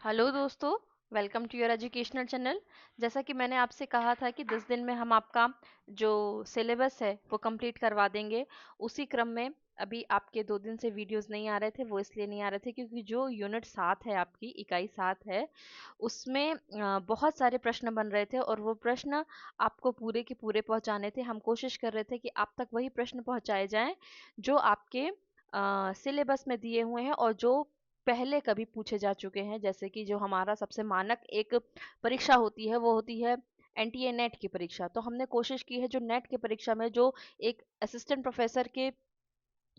Hello दोस्तों, welcome to your educational channel. जैसा कि मैंने आपसे कहा था कि 10 दिन में हम आपका जो सिलेबस है वो कंप्लीट करवा देंगे। उसी क्रम में अभी आपके 2 दिन से वीडियोस नहीं आ रहे थे। वो इसलिए नहीं आ रहे थे क्योंकि जो यूनिट 7 है, आपकी इकाई 7 है, उसमें बहुत सारे प्रश्न बन रहे थे और वो प्रश्न आपको पूरे के पूरे पहुंचाने थे। हम कोशिश कर रहे थे कि आप तक वही प्रश्न पहुंचाए जाएं जो आपके सिलेबस में दिए हुए हैं और जो पहले कभी पूछे जा चुके हैं। जैसे कि जो हमारा सबसे मानक एक परीक्षा होती है वो होती है एनटीए नेट की परीक्षा। तो हमने कोशिश की है जो नेट की परीक्षा में जो एक असिस्टेंट प्रोफेसर के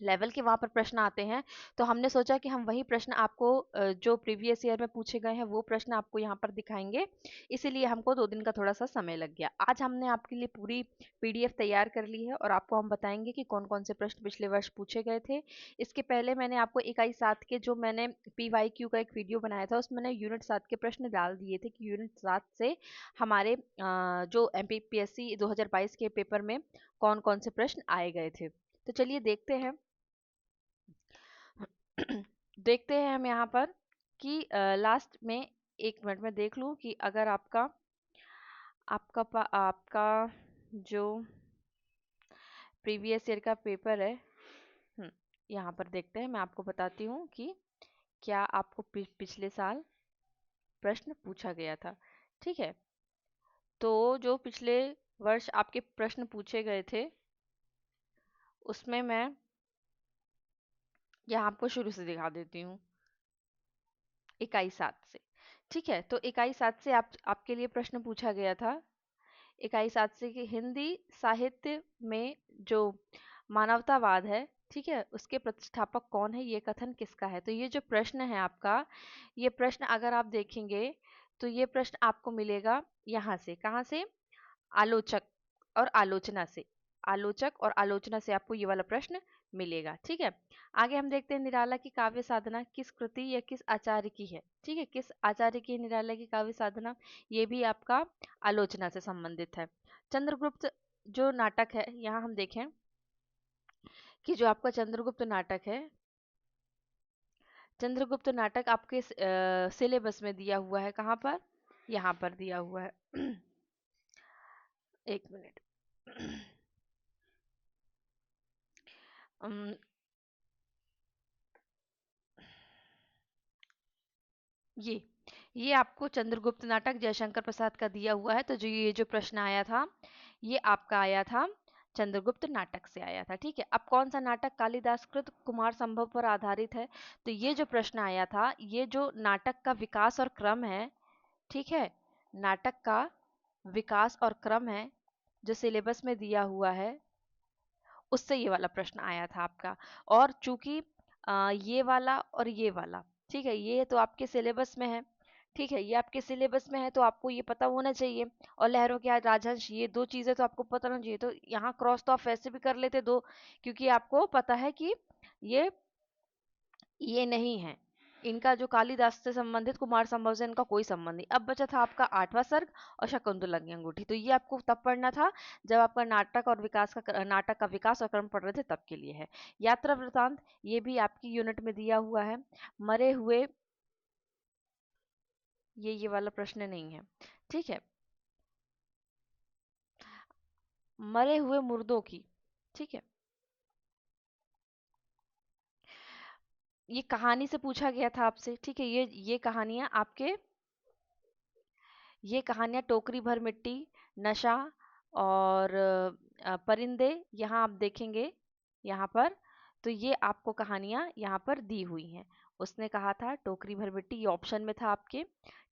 लेवल के वहां पर प्रश्न आते हैं, तो हमने सोचा कि हम वही प्रश्न आपको जो प्रीवियस ईयर में पूछे गए हैं वो प्रश्न आपको यहाँ पर दिखाएंगे। इसीलिए हमको 2 दिन का थोड़ा सा समय लग गया। आज हमने आपके लिए पूरी पीडीएफ तैयार कर ली है और आपको हम बताएंगे कि कौन कौन से प्रश्न पिछले वर्ष पूछे गए थे। इसके पहले मैंने आपको इकाई 7 के जो मैंने पीवाईक्यू का एक वीडियो बनाया था उसमें मैंने यूनिट 7 के प्रश्न डाल दिए थे कि यूनिट 7 से हमारे जो एमपीपीएससी 2022 के पेपर में कौन कौन से प्रश्न आए गए थे। तो चलिए देखते हैं। देखते हैं हम यहाँ पर कि लास्ट में 1 मिनट में देख लूँ कि अगर आपका आपका जो प्रीवियस ईयर का पेपर है। यहाँ पर देखते हैं, मैं आपको बताती हूँ कि क्या आपको पिछले साल प्रश्न पूछा गया था। ठीक है, तो जो पिछले वर्ष आपके प्रश्न पूछे गए थे उसमें मैं यहाँ आपको शुरू से दिखा देती हूँ, इकाई 7 से। ठीक है, तो इकाई 7 से आपके लिए प्रश्न पूछा गया था। इकाई 7 से कि हिंदी साहित्य में जो मानवतावाद है, ठीक है, उसके प्रतिष्ठापक कौन है, ये कथन किसका है। तो ये जो प्रश्न है आपका, ये प्रश्न अगर आप देखेंगे तो ये प्रश्न आपको मिलेगा यहाँ से। कहाँ से? आलोचक और आलोचना से। आलोचक और आलोचना से आपको ये वाला प्रश्न मिलेगा। ठीक है, आगे हम देखते हैं निराला की काव्य साधना किस कृति या किस आचार्य की है। ठीक है, किस आचार्य की निराला की काव्य साधना, ये भी आपका आलोचना से संबंधित है। चंद्रगुप्त जो नाटक है, यहाँ हम देखें कि जो आपका चंद्रगुप्त नाटक है, चंद्रगुप्त नाटक आपके सिलेबस में दिया हुआ है। कहाँ पर? यहाँ पर दिया हुआ है। 1 मिनट। अम, ये ये आपको चंद्रगुप्त नाटक जयशंकर प्रसाद का दिया हुआ है। तो जो ये जो प्रश्न आया था ये आपका आया था चंद्रगुप्त नाटक से आया था। ठीक है, अब कौन सा नाटक कालिदास कृत कुमार संभव पर आधारित है। तो ये जो प्रश्न आया था, ये जो नाटक का विकास और क्रम है, ठीक है, नाटक का विकास और क्रम है जो सिलेबस में दिया हुआ है, उससे ये वाला प्रश्न आया था आपका। और चूंकि ये वाला और ये वाला, ठीक है, ये तो आपके सिलेबस में है। ठीक है, ये आपके सिलेबस में है तो आपको ये पता होना चाहिए। और लहरों के राजहंस, ये दो चीजें तो आपको पता होना चाहिए। तो यहाँ क्रॉस तो आप वैसे भी कर लेते दो, क्योंकि आपको पता है कि ये ये नहीं है, इनका जो कालिदास से संबंधित कुमार संभव से इनका कोई संबंध नहीं। अब बचा था आपका 8वां सर्ग और शकुंतला की अंगूठी। तो ये आपको तब पढ़ना था जब आपका नाटक का विकास और क्रम पढ़ रहे थे, तब के लिए है। यात्रा वृतांत, ये भी आपकी यूनिट में दिया हुआ है। मरे हुए, ये वाला प्रश्न नहीं है। ठीक है, मरे हुए मुर्दों की, ठीक है, ये कहानी से पूछा गया था आपसे। ठीक है, ये कहानियां आपके, ये कहानियां टोकरी भर मिट्टी, नशा और परिंदे, यहाँ आप देखेंगे यहाँ पर। तो ये आपको कहानियां यहाँ पर दी हुई हैं। उसने कहा था टोकरी भर मिट्टी, ये ऑप्शन में था आपके।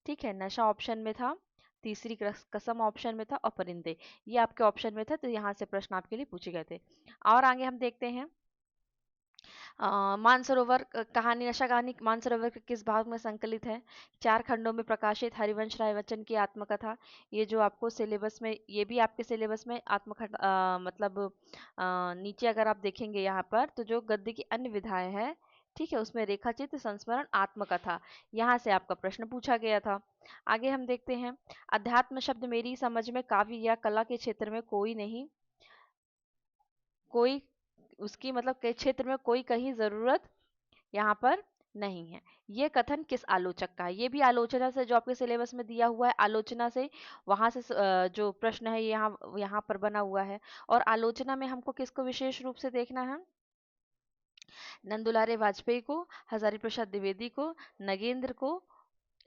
ठीक है, नशा ऑप्शन में था, तीसरी कसम ऑप्शन में था और परिंदे ये आपके ऑप्शन में था। तो यहाँ से प्रश्न आपके लिए पूछे गए थे। और आगे हम देखते हैं मानसरोवर कहानी, नशा कहानी मानसरोवर के किस भाग में संकलित है। 4 खंडों में प्रकाशित हरिवंश राय बच्चन की आत्मकथा, ये जो आपको सिलेबस में, ये भी आपके सिलेबस में आत्मकथा मतलब नीचे अगर आप देखेंगे यहाँ पर तो जो गद्य की अन्य विधाएं हैं, ठीक है, उसमें रेखाचित्र संस्मरण आत्मकथा, यहाँ से आपका प्रश्न पूछा गया था। आगे हम देखते हैं अध्यात्म शब्द मेरी समझ में काव्य या कला के क्षेत्र में कोई नहीं, कोई उसकी मतलब के क्षेत्र में कोई कहीं जरूरत यहाँ पर नहीं है। ये कथन किस आलोचक का है? ये भी आलोचना से, जो आपके सिलेबस में दिया हुआ है, आलोचना से वहां से जो प्रश्न है यहाँ यहाँ पर बना हुआ है। और आलोचना में हमको किसको विशेष रूप से देखना है? नंदुलारे वाजपेयी को, हजारी प्रसाद द्विवेदी को, नगेंद्र को,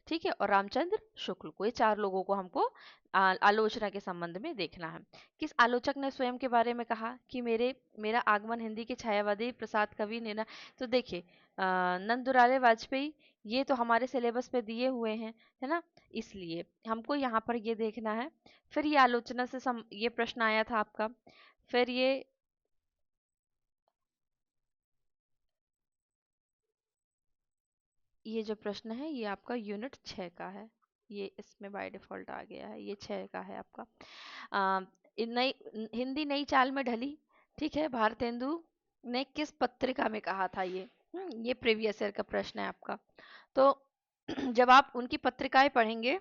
ठीक है, और रामचंद्र शुक्ल को। ये चार लोगों को हमको आलोचना के संबंध में देखना है। किस आलोचक ने स्वयं के बारे में कहा कि मेरा आगमन हिंदी के छायावादी प्रसाद कवि ने ना। तो देखिए, नंदुलारे वाजपेयी, ये तो हमारे सिलेबस पे दिए हुए हैं, है ना, इसलिए हमको यहाँ पर ये देखना है। फिर ये आलोचना से ये प्रश्न आया था आपका। फिर ये जो प्रश्न है ये आपका यूनिट 6 का है। ये इसमें बाय डिफॉल्ट आ गया है, ये 6 का है आपका। आ, नई हिंदी नई चाल में ढली, ठीक है, भारतेंदु ने किस पत्रिका में कहा था ये? ये प्रीवियस ईयर का प्रश्न है आपका। तो जब आप उनकी पत्रिकाएं पढ़ेंगे,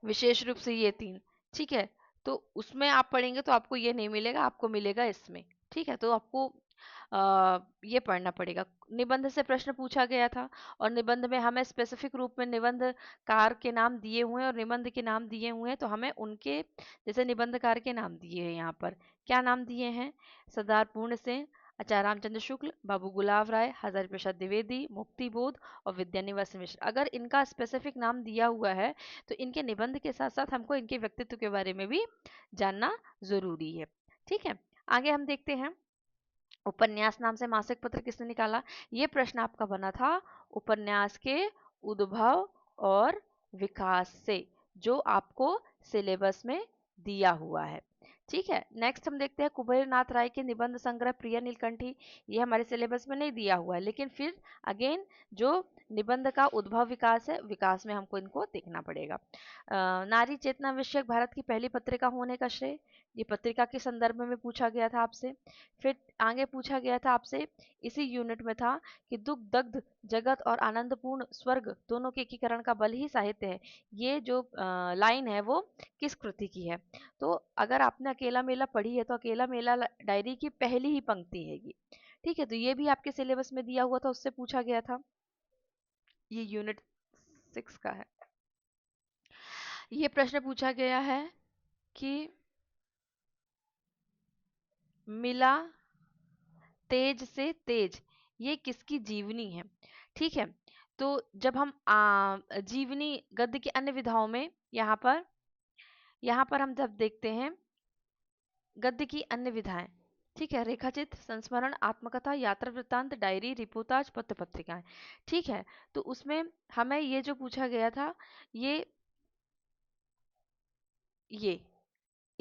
विशेष रूप से ये 3, ठीक है, तो उसमें आप पढ़ेंगे तो आपको ये नहीं मिलेगा, आपको मिलेगा इसमें, ठीक है। तो आपको ये पढ़ना पड़ेगा। निबंध से प्रश्न पूछा गया था, और निबंध में हमें स्पेसिफिक रूप में निबंधकार के नाम दिए हुए हैं और निबंध के नाम दिए हुए हैं, तो हमें उनके जैसे निबंधकार के नाम दिए हैं यहाँ पर। क्या नाम दिए हैं? सरदार पूर्ण सिंह, आचार्य रामचंद्र शुक्ल, बाबू गुलाब राय, हजारी प्रसाद द्विवेदी, मुक्ति बोध और विद्यानिवास मिश्र। अगर इनका स्पेसिफिक नाम दिया हुआ है तो इनके निबंध के साथ साथ हमको इनके व्यक्तित्व के बारे में भी जानना जरूरी है, ठीक है। आगे हम देखते हैं, उपन्यास नाम से मासिक पत्र किसने निकाला? ये प्रश्न आपका बना था उपन्यास के उद्भव और विकास से, जो आपको सिलेबस में दिया हुआ है, ठीक है। नेक्स्ट हम देखते हैं कुबेर नाथ राय के निबंध संग्रह प्रिय नीलकंठी। ये हमारे सिलेबस में नहीं दिया हुआ है, लेकिन फिर अगेन जो निबंध का उद्भव विकास है, विकास में हमको इनको देखना पड़ेगा। नारी चेतना विषयक भारत की पहली पत्रिका होने का श्रेय, ये पत्रिका के संदर्भ में पूछा गया था आपसे। फिर आगे पूछा गया था आपसे, इसी यूनिट में था कि दुख दग्ध जगत और आनंदपूर्ण स्वर्ग दोनों के एकीकरण का बल ही साहित्य है। ये जो लाइन है वो किस कृति की है? तो अगर आपने अकेला मेला पढ़ी है तो अकेला मेला डायरी की पहली ही पंक्ति है ये, ठीक है। तो ये भी आपके सिलेबस में दिया हुआ था, उससे पूछा गया था। ये यूनिट 6 का है। ये प्रश्न पूछा गया है कि मिला तेज से तेज, ये किसकी जीवनी है? ठीक है। तो जब हम जीवनी गद्य की अन्य विधाओं में यहाँ पर हम जब देखते हैं गद्य की अन्य विधाएं, ठीक है, रेखाचित्र, संस्मरण, आत्मकथा, यात्रा वृत्तांत, डायरी, रिपोर्टाज, पत्र पत्रिकाएं, ठीक है। तो उसमें हमें ये जो पूछा गया था, ये ये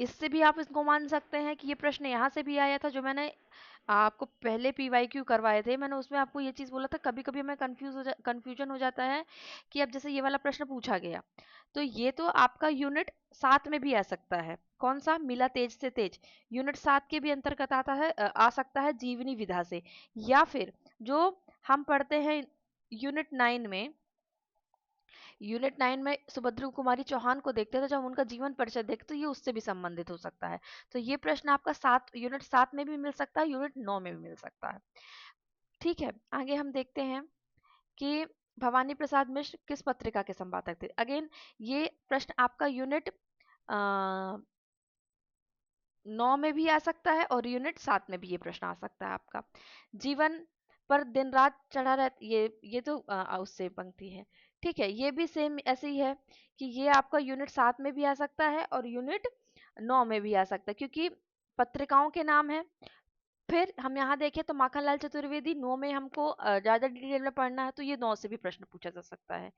इससे भी आप इसको मान सकते हैं कि ये प्रश्न यहाँ से भी आया था, जो मैंने आपको पहले पीवाईक्यू करवाए थे, मैंने उसमें आपको ये चीज़ बोला था, कभी कभी हमें कंफ्यूजन हो जाता है कि अब जैसे ये वाला प्रश्न पूछा गया, तो ये तो आपका यूनिट 7 में भी आ सकता है। कौन सा? मिला तेज से तेज, यूनिट 7 के भी अंतर्गत आता है, आ सकता है जीवनी विधा से। या फिर जो हम पढ़ते हैं यूनिट 9 में सुभद्रा कुमारी चौहान को देखते हैं, तो जब उनका जीवन परिचय देखते तो ये उससे भी संबंधित हो सकता है। तो ये प्रश्न आपका यूनिट 7 में भी मिल सकता है, यूनिट 9 में भी मिल सकता है, ठीक है। आगे हम देखते हैं कि भवानी प्रसाद मिश्र किस पत्रिका के संपादक थे? अगेन ये प्रश्न आपका यूनिट 9 में भी आ सकता है और यूनिट 7 में भी ये प्रश्न आ सकता है आपका। जीवन पर दिन रात चढ़ा रहता, ये तो उससे पंक्ति है, ठीक है। ये भी सेम ऐसे ही है कि ये आपका यूनिट 7 में भी आ सकता है और यूनिट 9 में भी आ सकता है, क्योंकि पत्रिकाओं के नाम है। फिर हम यहाँ देखें तो माखनलाल चतुर्वेदी 9 में हमको ज्यादा डिटेल में पढ़ना है, तो ये 9 से भी प्रश्न पूछा जा सकता है।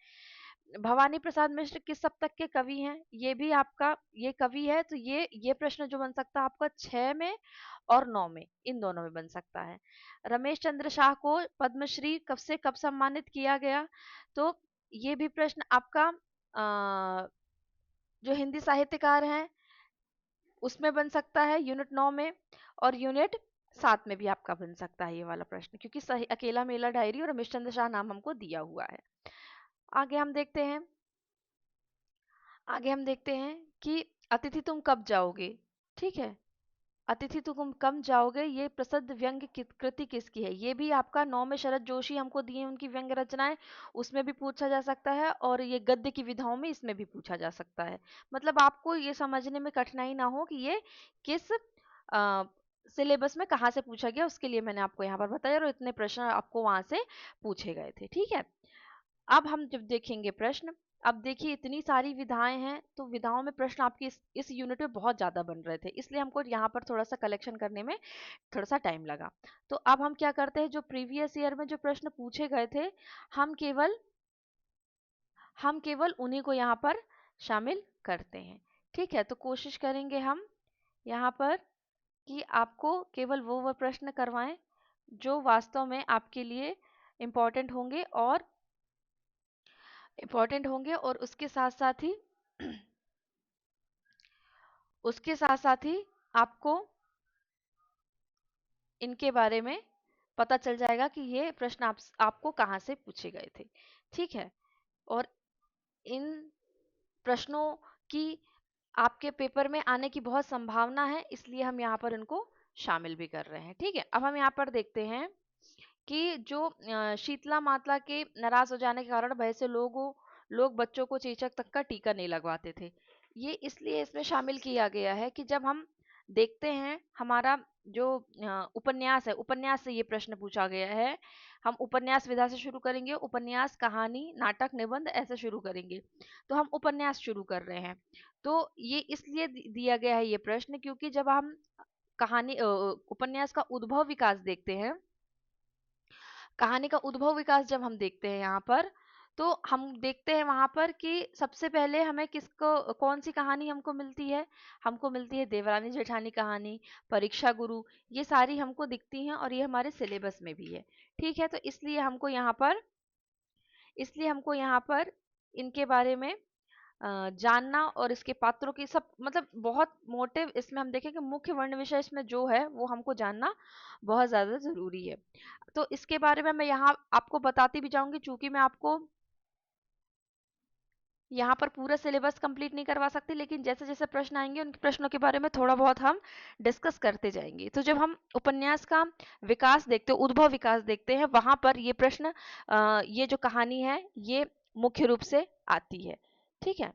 भवानी प्रसाद मिश्र किस सप्तक के कवि हैं? ये भी आपका ये कवि है, तो ये प्रश्न जो बन सकता है आपका 6 में और 9 में, इन दोनों में बन सकता है। रमेश चंद्र शाह को पद्मश्री कब से कब सम्मानित किया गया? तो ये भी प्रश्न आपका जो हिंदी साहित्यकार हैं उसमें बन सकता है यूनिट 9 में, और यूनिट 7 में भी आपका बन सकता है ये वाला प्रश्न, क्योंकि सही अकेला मेला डायरी और रमेश चंद्र शाह नाम हमको दिया हुआ है। आगे हम देखते हैं कि अतिथि तुम कब जाओगे, ठीक है। अतिथि तुम कम जाओगे, ये प्रसिद्ध व्यंग्य कृति किसकी है? ये भी आपका 9 में शरद जोशी हमको दिए उनकी व्यंग्य रचनाएं, उसमें भी पूछा जा सकता है, और ये गद्य की विधाओं में इसमें भी पूछा जा सकता है। मतलब आपको ये समझने में कठिनाई ना हो कि ये किस सिलेबस में कहाँ से पूछा गया, उसके लिए मैंने आपको यहाँ पर बताया, और इतने प्रश्न आपको वहां से पूछे गए थे। ठीक है, अब हम जब देखेंगे प्रश्न, अब देखिए इतनी सारी विधाएं हैं, तो विधाओं में प्रश्न आपकी इस यूनिट में बहुत ज्यादा बन रहे थे, इसलिए हमको यहाँ पर थोड़ा सा कलेक्शन करने में थोड़ा सा टाइम लगा। तो अब हम क्या करते हैं, जो प्रीवियस ईयर में जो प्रश्न पूछे गए थे, हम केवल हम केवल उन्हीं को यहाँ पर शामिल करते हैं। ठीक है, तो कोशिश करेंगे हम यहाँ पर कि आपको केवल वो प्रश्न करवाएं जो वास्तव में आपके लिए इम्पोर्टेंट होंगे, और उसके साथ साथ ही आपको इनके बारे में पता चल जाएगा कि ये प्रश्न आपको कहाँ से पूछे गए थे। ठीक है, और इन प्रश्नों की आपके पेपर में आने की बहुत संभावना है, इसलिए हम यहाँ पर इनको शामिल भी कर रहे हैं। ठीक है, अब हम यहाँ पर देखते हैं कि जो शीतला माता के नाराज हो जाने के कारण भय से लोग बच्चों को चेचक तक का टीका नहीं लगवाते थे। ये इसलिए इसमें शामिल किया गया है कि जब हम देखते हैं हमारा जो उपन्यास है, उपन्यास से ये प्रश्न पूछा गया है। हम उपन्यास विधा से शुरू करेंगे, उपन्यास, कहानी, नाटक, निबंध ऐसे शुरू करेंगे। तो हम उपन्यास शुरू कर रहे हैं, तो ये इसलिए दिया गया है ये प्रश्न, क्योंकि जब हम उपन्यास का उद्भव विकास देखते हैं, कहानी का उद्भव विकास जब हम देखते हैं यहाँ पर, तो हम देखते हैं वहां पर कि सबसे पहले हमें कौन सी कहानी हमको मिलती है देवरानी जेठानी कहानी, परीक्षा गुरु, ये सारी हमको दिखती हैं, और ये हमारे सिलेबस में भी है। ठीक है, तो इसलिए हमको यहाँ पर इनके बारे में जानना, और इसके पात्रों की सब मतलब बहुत मोटिव इसमें हम देखें कि मुख्य वर्ण विषय इसमें जो है वो हमको जानना बहुत ज्यादा जरूरी है। तो इसके बारे में मैं यहाँ आपको बताती भी जाऊंगी, चूंकि मैं आपको यहाँ पर पूरा सिलेबस कंप्लीट नहीं करवा सकती, लेकिन जैसे जैसे प्रश्न आएंगे उन प्रश्नों के बारे में थोड़ा बहुत हम डिस्कस करते जाएंगे। तो जब हम उपन्यास का विकास देखते हैं, उद्भव विकास देखते हैं, वहां पर ये प्रश्न ये जो कहानी है ये मुख्य रूप से आती है। ठीक है,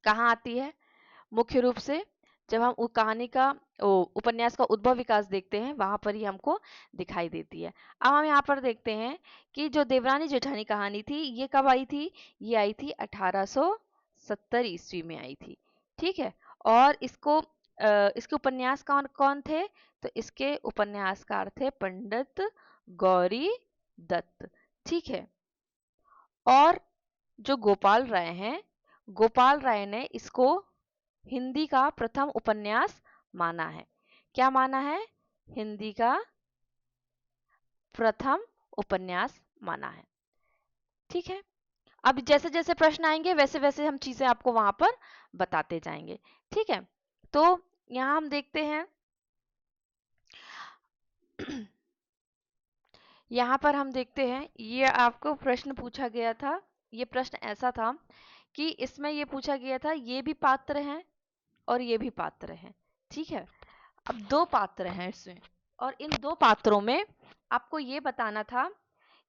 कहाँ आती है मुख्य रूप से? जब हम कहानी का उपन्यास का उद्भव विकास देखते हैं, वहां पर ही हमको दिखाई देती है। अब हम यहाँ पर देखते हैं कि जो देवरानी जेठानी कहानी थी, ये कब आई थी? ये आई थी 1870 ईस्वी में आई थी। ठीक है, और इसके उपन्यास कौन कौन थे? तो इसके उपन्यासकार थे पंडित गौरी दत्त। ठीक है, और जो गोपाल राय हैं, गोपाल राय ने इसको हिंदी का प्रथम उपन्यास माना है। क्या माना है? हिंदी का प्रथम उपन्यास माना है। ठीक है, अब जैसे जैसे प्रश्न आएंगे वैसे वैसे हम चीजें आपको वहां पर बताते जाएंगे। ठीक है, तो यहाँ हम देखते हैं यहाँ पर हम देखते हैं, ये आपको प्रश्न पूछा गया था। ये प्रश्न ऐसा था कि इसमें ये पूछा गया था, ये भी पात्र हैं और ये भी पात्र हैं। ठीक है, अब दो पात्र हैं इसमें, और इन दो पात्रों में आपको ये बताना था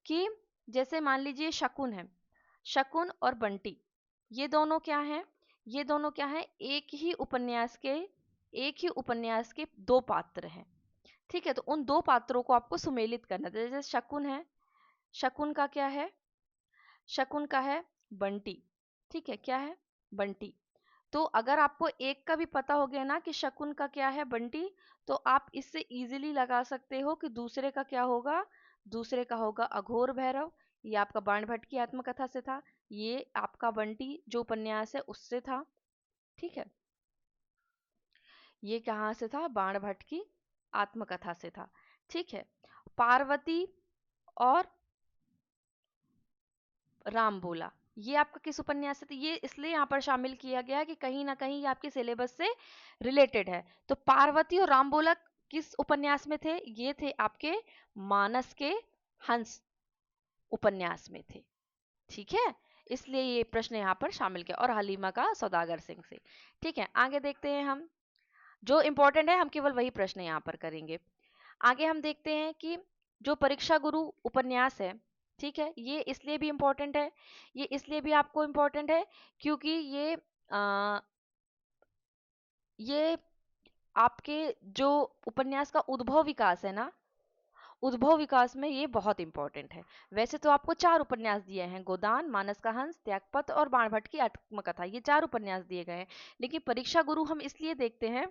कि जैसे मान लीजिए शकुन है, शकुन और बंटी, ये दोनों क्या हैं? ये दोनों क्या हैं? एक ही उपन्यास के दो पात्र हैं। ठीक है, तो उन दो पात्रों को आपको सुमेलित करना था। जैसे शकुन है, शकुन का क्या है? शकुन का है बंटी। ठीक है, क्या है? बंटी। तो अगर आपको एक का भी पता हो गया ना कि शकुन का क्या है, बंटी, तो आप इससे इजीली लगा सकते हो कि दूसरे का क्या होगा। दूसरे का होगा अघोर भैरव। ये आपका बाणभट्ट की आत्मकथा से था, ये आपका बंटी जो उपन्यास है उससे था। ठीक है, ये कहाँ से था? बाणभट्ट की आत्मकथा से था। ठीक है, पार्वती और राम बोला, ये आपका किस उपन्यास से था? ये इसलिए यहाँ पर शामिल किया गया है कि कहीं ना कहीं ये आपके सिलेबस से रिलेटेड है। तो पार्वती और राम बोला किस उपन्यास में थे? ये थे आपके मानस के हंस उपन्यास में थे। ठीक है, इसलिए ये प्रश्न यहाँ पर शामिल किया, और हलीमा का सौदागर सिंह से। ठीक है, आगे देखते हैं हम। जो इम्पोर्टेंट है हम केवल वही प्रश्न यहाँ पर करेंगे। आगे हम देखते हैं कि जो परीक्षा गुरु उपन्यास है, ठीक है, ये इसलिए भी इम्पोर्टेंट है, ये इसलिए भी आपको इम्पोर्टेंट है क्योंकि ये आपके जो उपन्यास का उद्भव विकास है ना, उद्भव विकास में ये बहुत इंपॉर्टेंट है। वैसे तो आपको 4 उपन्यास दिए हैं, गोदान, मानस का हंस, त्यागपत्र और बाणभट्ट की आत्मकथा, ये 4 उपन्यास दिए गए हैं। लेकिन परीक्षा गुरु हम इसलिए देखते हैं,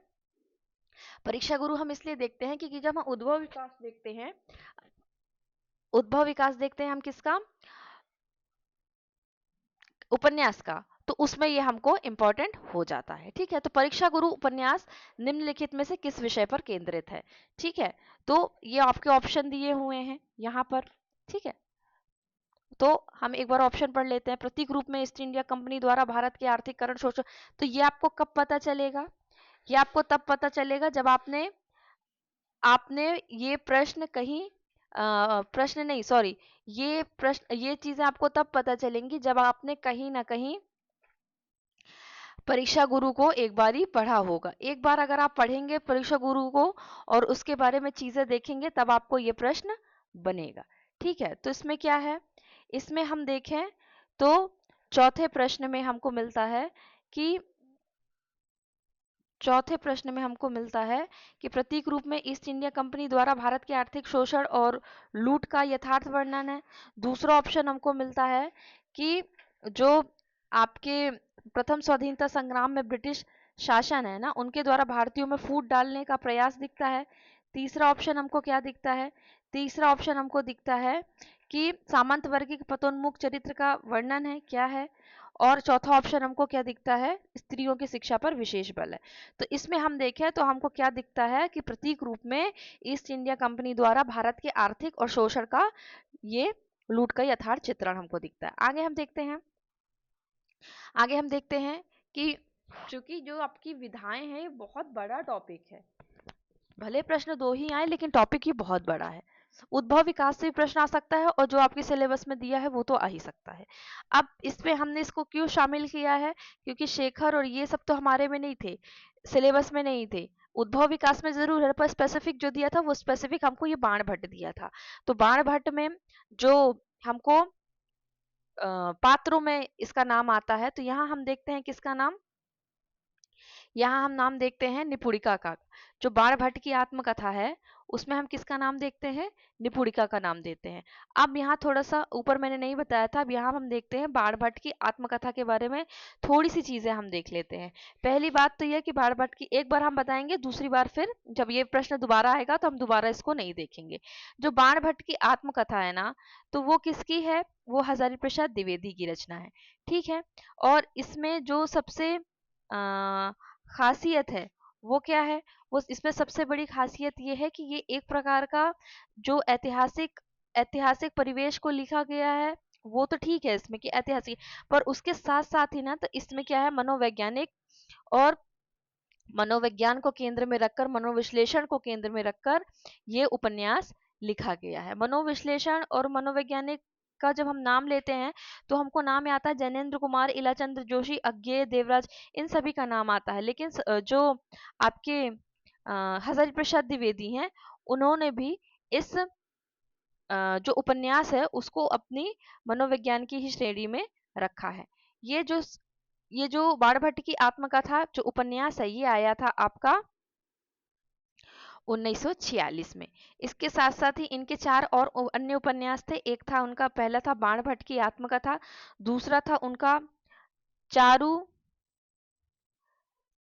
परीक्षा गुरु हम इसलिए देखते हैं क्योंकि जब हम उद्भव विकास देखते हैं, उद्भव विकास देखते हैं हम किसका, उपन्यास का, तो उसमें ये हमको इम्पोर्टेंट हो जाता है। ठीक है, तो परीक्षा गुरु उपन्यास निम्नलिखित में से किस विषय पर केंद्रित है? ठीक है, तो ये आपके ऑप्शन दिए हुए हैं यहाँ पर। ठीक है, तो हम एक बार ऑप्शन पढ़ लेते हैं। प्रतीक रूप में ईस्ट इंडिया कंपनी द्वारा भारत के आर्थिकरण शोषण, तो ये आपको कब पता चलेगा? ये आपको तब पता चलेगा जब आपने आपने ये प्रश्न कहीं प्रश्न नहीं, सॉरी, ये प्रश्न, ये चीजें आपको तब पता चलेंगी जब आपने कहीं ना कहीं परीक्षा गुरु को एक बार ही पढ़ा होगा। एक बार अगर आप पढ़ेंगे परीक्षा गुरु को और उसके बारे में चीजें देखेंगे तब आपको ये प्रश्न बनेगा। ठीक है, तो इसमें क्या है, इसमें हम देखें तो चौथे प्रश्न में हमको मिलता है कि चौथे प्रश्न में हमको मिलता है कि प्रतीक रूप में ईस्ट इंडिया कंपनी द्वारा भारत के आर्थिक शोषण और लूट का यथार्थ वर्णन है। दूसरा ऑप्शन हमको मिलता है कि जो आपके प्रथम स्वाधीनता संग्राम में ब्रिटिश शासन है ना, उनके द्वारा भारतीयों में फूट डालने का प्रयास दिखता है। तीसरा ऑप्शन हमको क्या दिखता है, तीसरा ऑप्शन हमको दिखता है कि सामंत वर्ग के पतोन्मुख चरित्र का वर्णन है, क्या है। और चौथा ऑप्शन हमको क्या दिखता है, स्त्रियों की शिक्षा पर विशेष बल है। तो इसमें हम देखें तो हमको क्या दिखता है कि प्रतीक रूप में ईस्ट इंडिया कंपनी द्वारा भारत के आर्थिक और शोषण का ये लूट का यथार्थ चित्रण हमको दिखता है। आगे हम देखते हैं, आगे हम देखते हैं कि चूंकि जो आपकी विधाएं हैं ये बहुत बड़ा टॉपिक है, भले प्रश्न 2 ही आए लेकिन टॉपिक ये बहुत बड़ा है। उद्भव विकास से भी प्रश्न आ सकता है और जो आपके सिलेबस में दिया है वो तो आ ही सकता है। अब इसमें हमने इसको क्यों शामिल किया है, क्योंकि शेखर और ये सब तो हमारे में नहीं थे, सिलेबस में नहीं थे। उद्भव विकास में जरूर है, पर स्पेसिफिक जो दिया था वो स्पेसिफिक हमको ये बाणभट्ट दिया था। तो बाणभट्ट में जो हमको पात्रों में इसका नाम आता है, तो यहाँ हम देखते हैं किसका नाम, यहाँ हम नाम देखते हैं निपुणिका का। जो बाणभट्ट की आत्मकथा है उसमें हम किसका नाम देखते हैं, निपुणिका का नाम देते हैं। अब यहाँ थोड़ा सा ऊपर मैंने नहीं बताया था, अब यहाँ हम देखते हैं बाणभट्ट की आत्मकथा के बारे में थोड़ी सी चीजें हम देख लेते हैं। पहली बात तो यह कि बाणभट्ट की एक बार हम बताएंगे, दूसरी बार फिर जब ये प्रश्न दोबारा आएगा तो हम दोबारा इसको नहीं देखेंगे। जो बाणभट्ट की आत्मकथा है ना, तो वो किसकी है, वो हजारी प्रसाद द्विवेदी की रचना है। ठीक है, और इसमें जो सबसे खासियत है वो क्या है, वो इसमें सबसे बड़ी खासियत ये है कि ये एक प्रकार का जो ऐतिहासिक ऐतिहासिक परिवेश को लिखा गया है, वो तो ठीक है इसमें कि ऐतिहासिक, पर उसके साथ साथ ही ना, तो इसमें क्या है, मनोवैज्ञानिक और मनोविज्ञान को केंद्र में रखकर, मनोविश्लेषण को केंद्र में रखकर ये उपन्यास लिखा गया है। मनोविश्लेषण और मनोवैज्ञानिक का जब हम नाम लेते हैं तो हमको नाम आता है जैनेन्द्र कुमार, इलाचंद्र जोशी, अज्ञेय देवराज, इन सभी का नाम आता है। लेकिन जो आपके हजारी प्रसाद द्विवेदी हैं, उन्होंने भी इस जो उपन्यास है उसको अपनी मनोविज्ञान की ही श्रेणी में रखा है। ये जो ये जो बाणभट्ट की आत्मकथा जो उपन्यास है ये आया था आपका 1946 में। इसके साथ साथ ही इनके 4 और अन्य उपन्यास थे। एक था उनका, पहला था बाणभट्ट की आत्मकथा, दूसरा था उनका चारू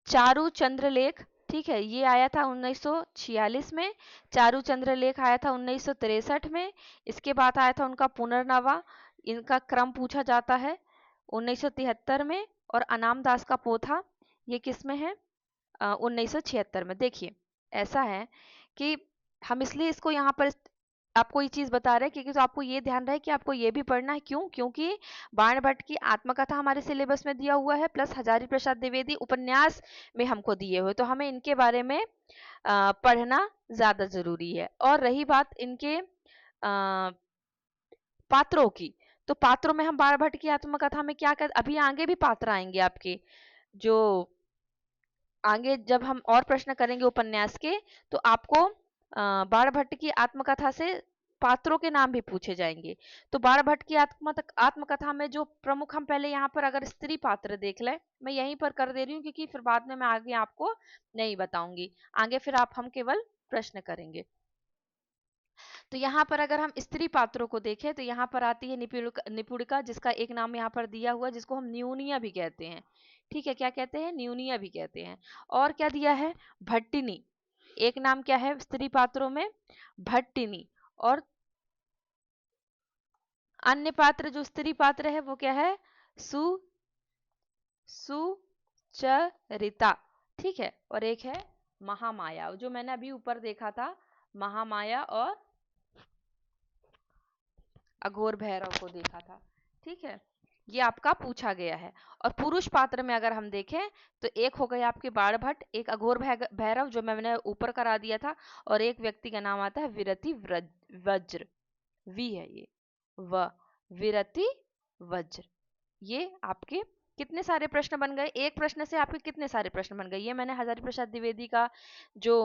चारू चंद्रलेख। ठीक है, ये आया था 1946 में। चारू चंद्रलेख आया था 1963 में। इसके बाद आया था उनका पुनर्नवा, इनका क्रम पूछा जाता है, 1973 में। और अनाम दास का पोथा, ये किस में है, 1976 में। देखिए ऐसा है कि हम इसलिए इसको यहाँ पर आपको ये चीज बता रहे हैं क्योंकि तो आपको ये ध्यान रहे कि आपको ये भी पढ़ना है। क्यों, क्योंकि बाणभट्ट की आत्मकथा हमारे सिलेबस में दिया हुआ है, प्लस हजारी प्रसाद द्विवेदी उपन्यास में हमको दिए हुए, तो हमें इनके बारे में पढ़ना ज्यादा जरूरी है। और रही बात इनके पात्रों की, तो पात्रों में हम बाणभट्ट की आत्मकथा में क्या कर, अभी आगे भी पात्र आएंगे आपके, जो आगे जब हम और प्रश्न करेंगे उपन्यास के, तो आपको बाणभट्ट की आत्मकथा से पात्रों के नाम भी पूछे जाएंगे। तो बाणभट्ट की आत्मकथा में जो प्रमुख, हम पहले यहाँ पर अगर स्त्री पात्र देख लें, मैं यहीं पर कर दे रही हूँ क्योंकि फिर बाद में मैं आगे आपको नहीं बताऊंगी, आगे फिर हम केवल प्रश्न करेंगे। तो यहाँ पर अगर हम स्त्री पात्रों को देखें तो यहाँ पर आती है निपुणिका, जिसका एक नाम यहाँ पर दिया हुआ है, जिसको हम न्यूनिया भी कहते हैं। ठीक है, क्या कहते हैं? न्यूनिया भी कहते हैं। और क्या दिया है? भट्टिनी। एक नाम क्या है स्त्री पात्रों में? भट्टिनी। और अन्य पात्र जो स्त्री पात्र है वो क्या है? सु सुचरिता। ठीक है, और एक है महामाया, जो मैंने अभी ऊपर देखा था, महामाया और अघोर भैरव को देखा था। ठीक है, ये आपका पूछा गया है। और पुरुष पात्र में अगर हम देखें तो एक हो गए आपके बाणभट्ट, एक अघोर भैरव जो मैंने ऊपर करा दिया था, और एक व्यक्ति का नाम आता है विरति वज्र। वी है ये, व विरति वज्र। ये आपके कितने सारे प्रश्न बन गए? एक प्रश्न से आपके कितने सारे प्रश्न बन गए? ये मैंने हजारी प्रसाद द्विवेदी का जो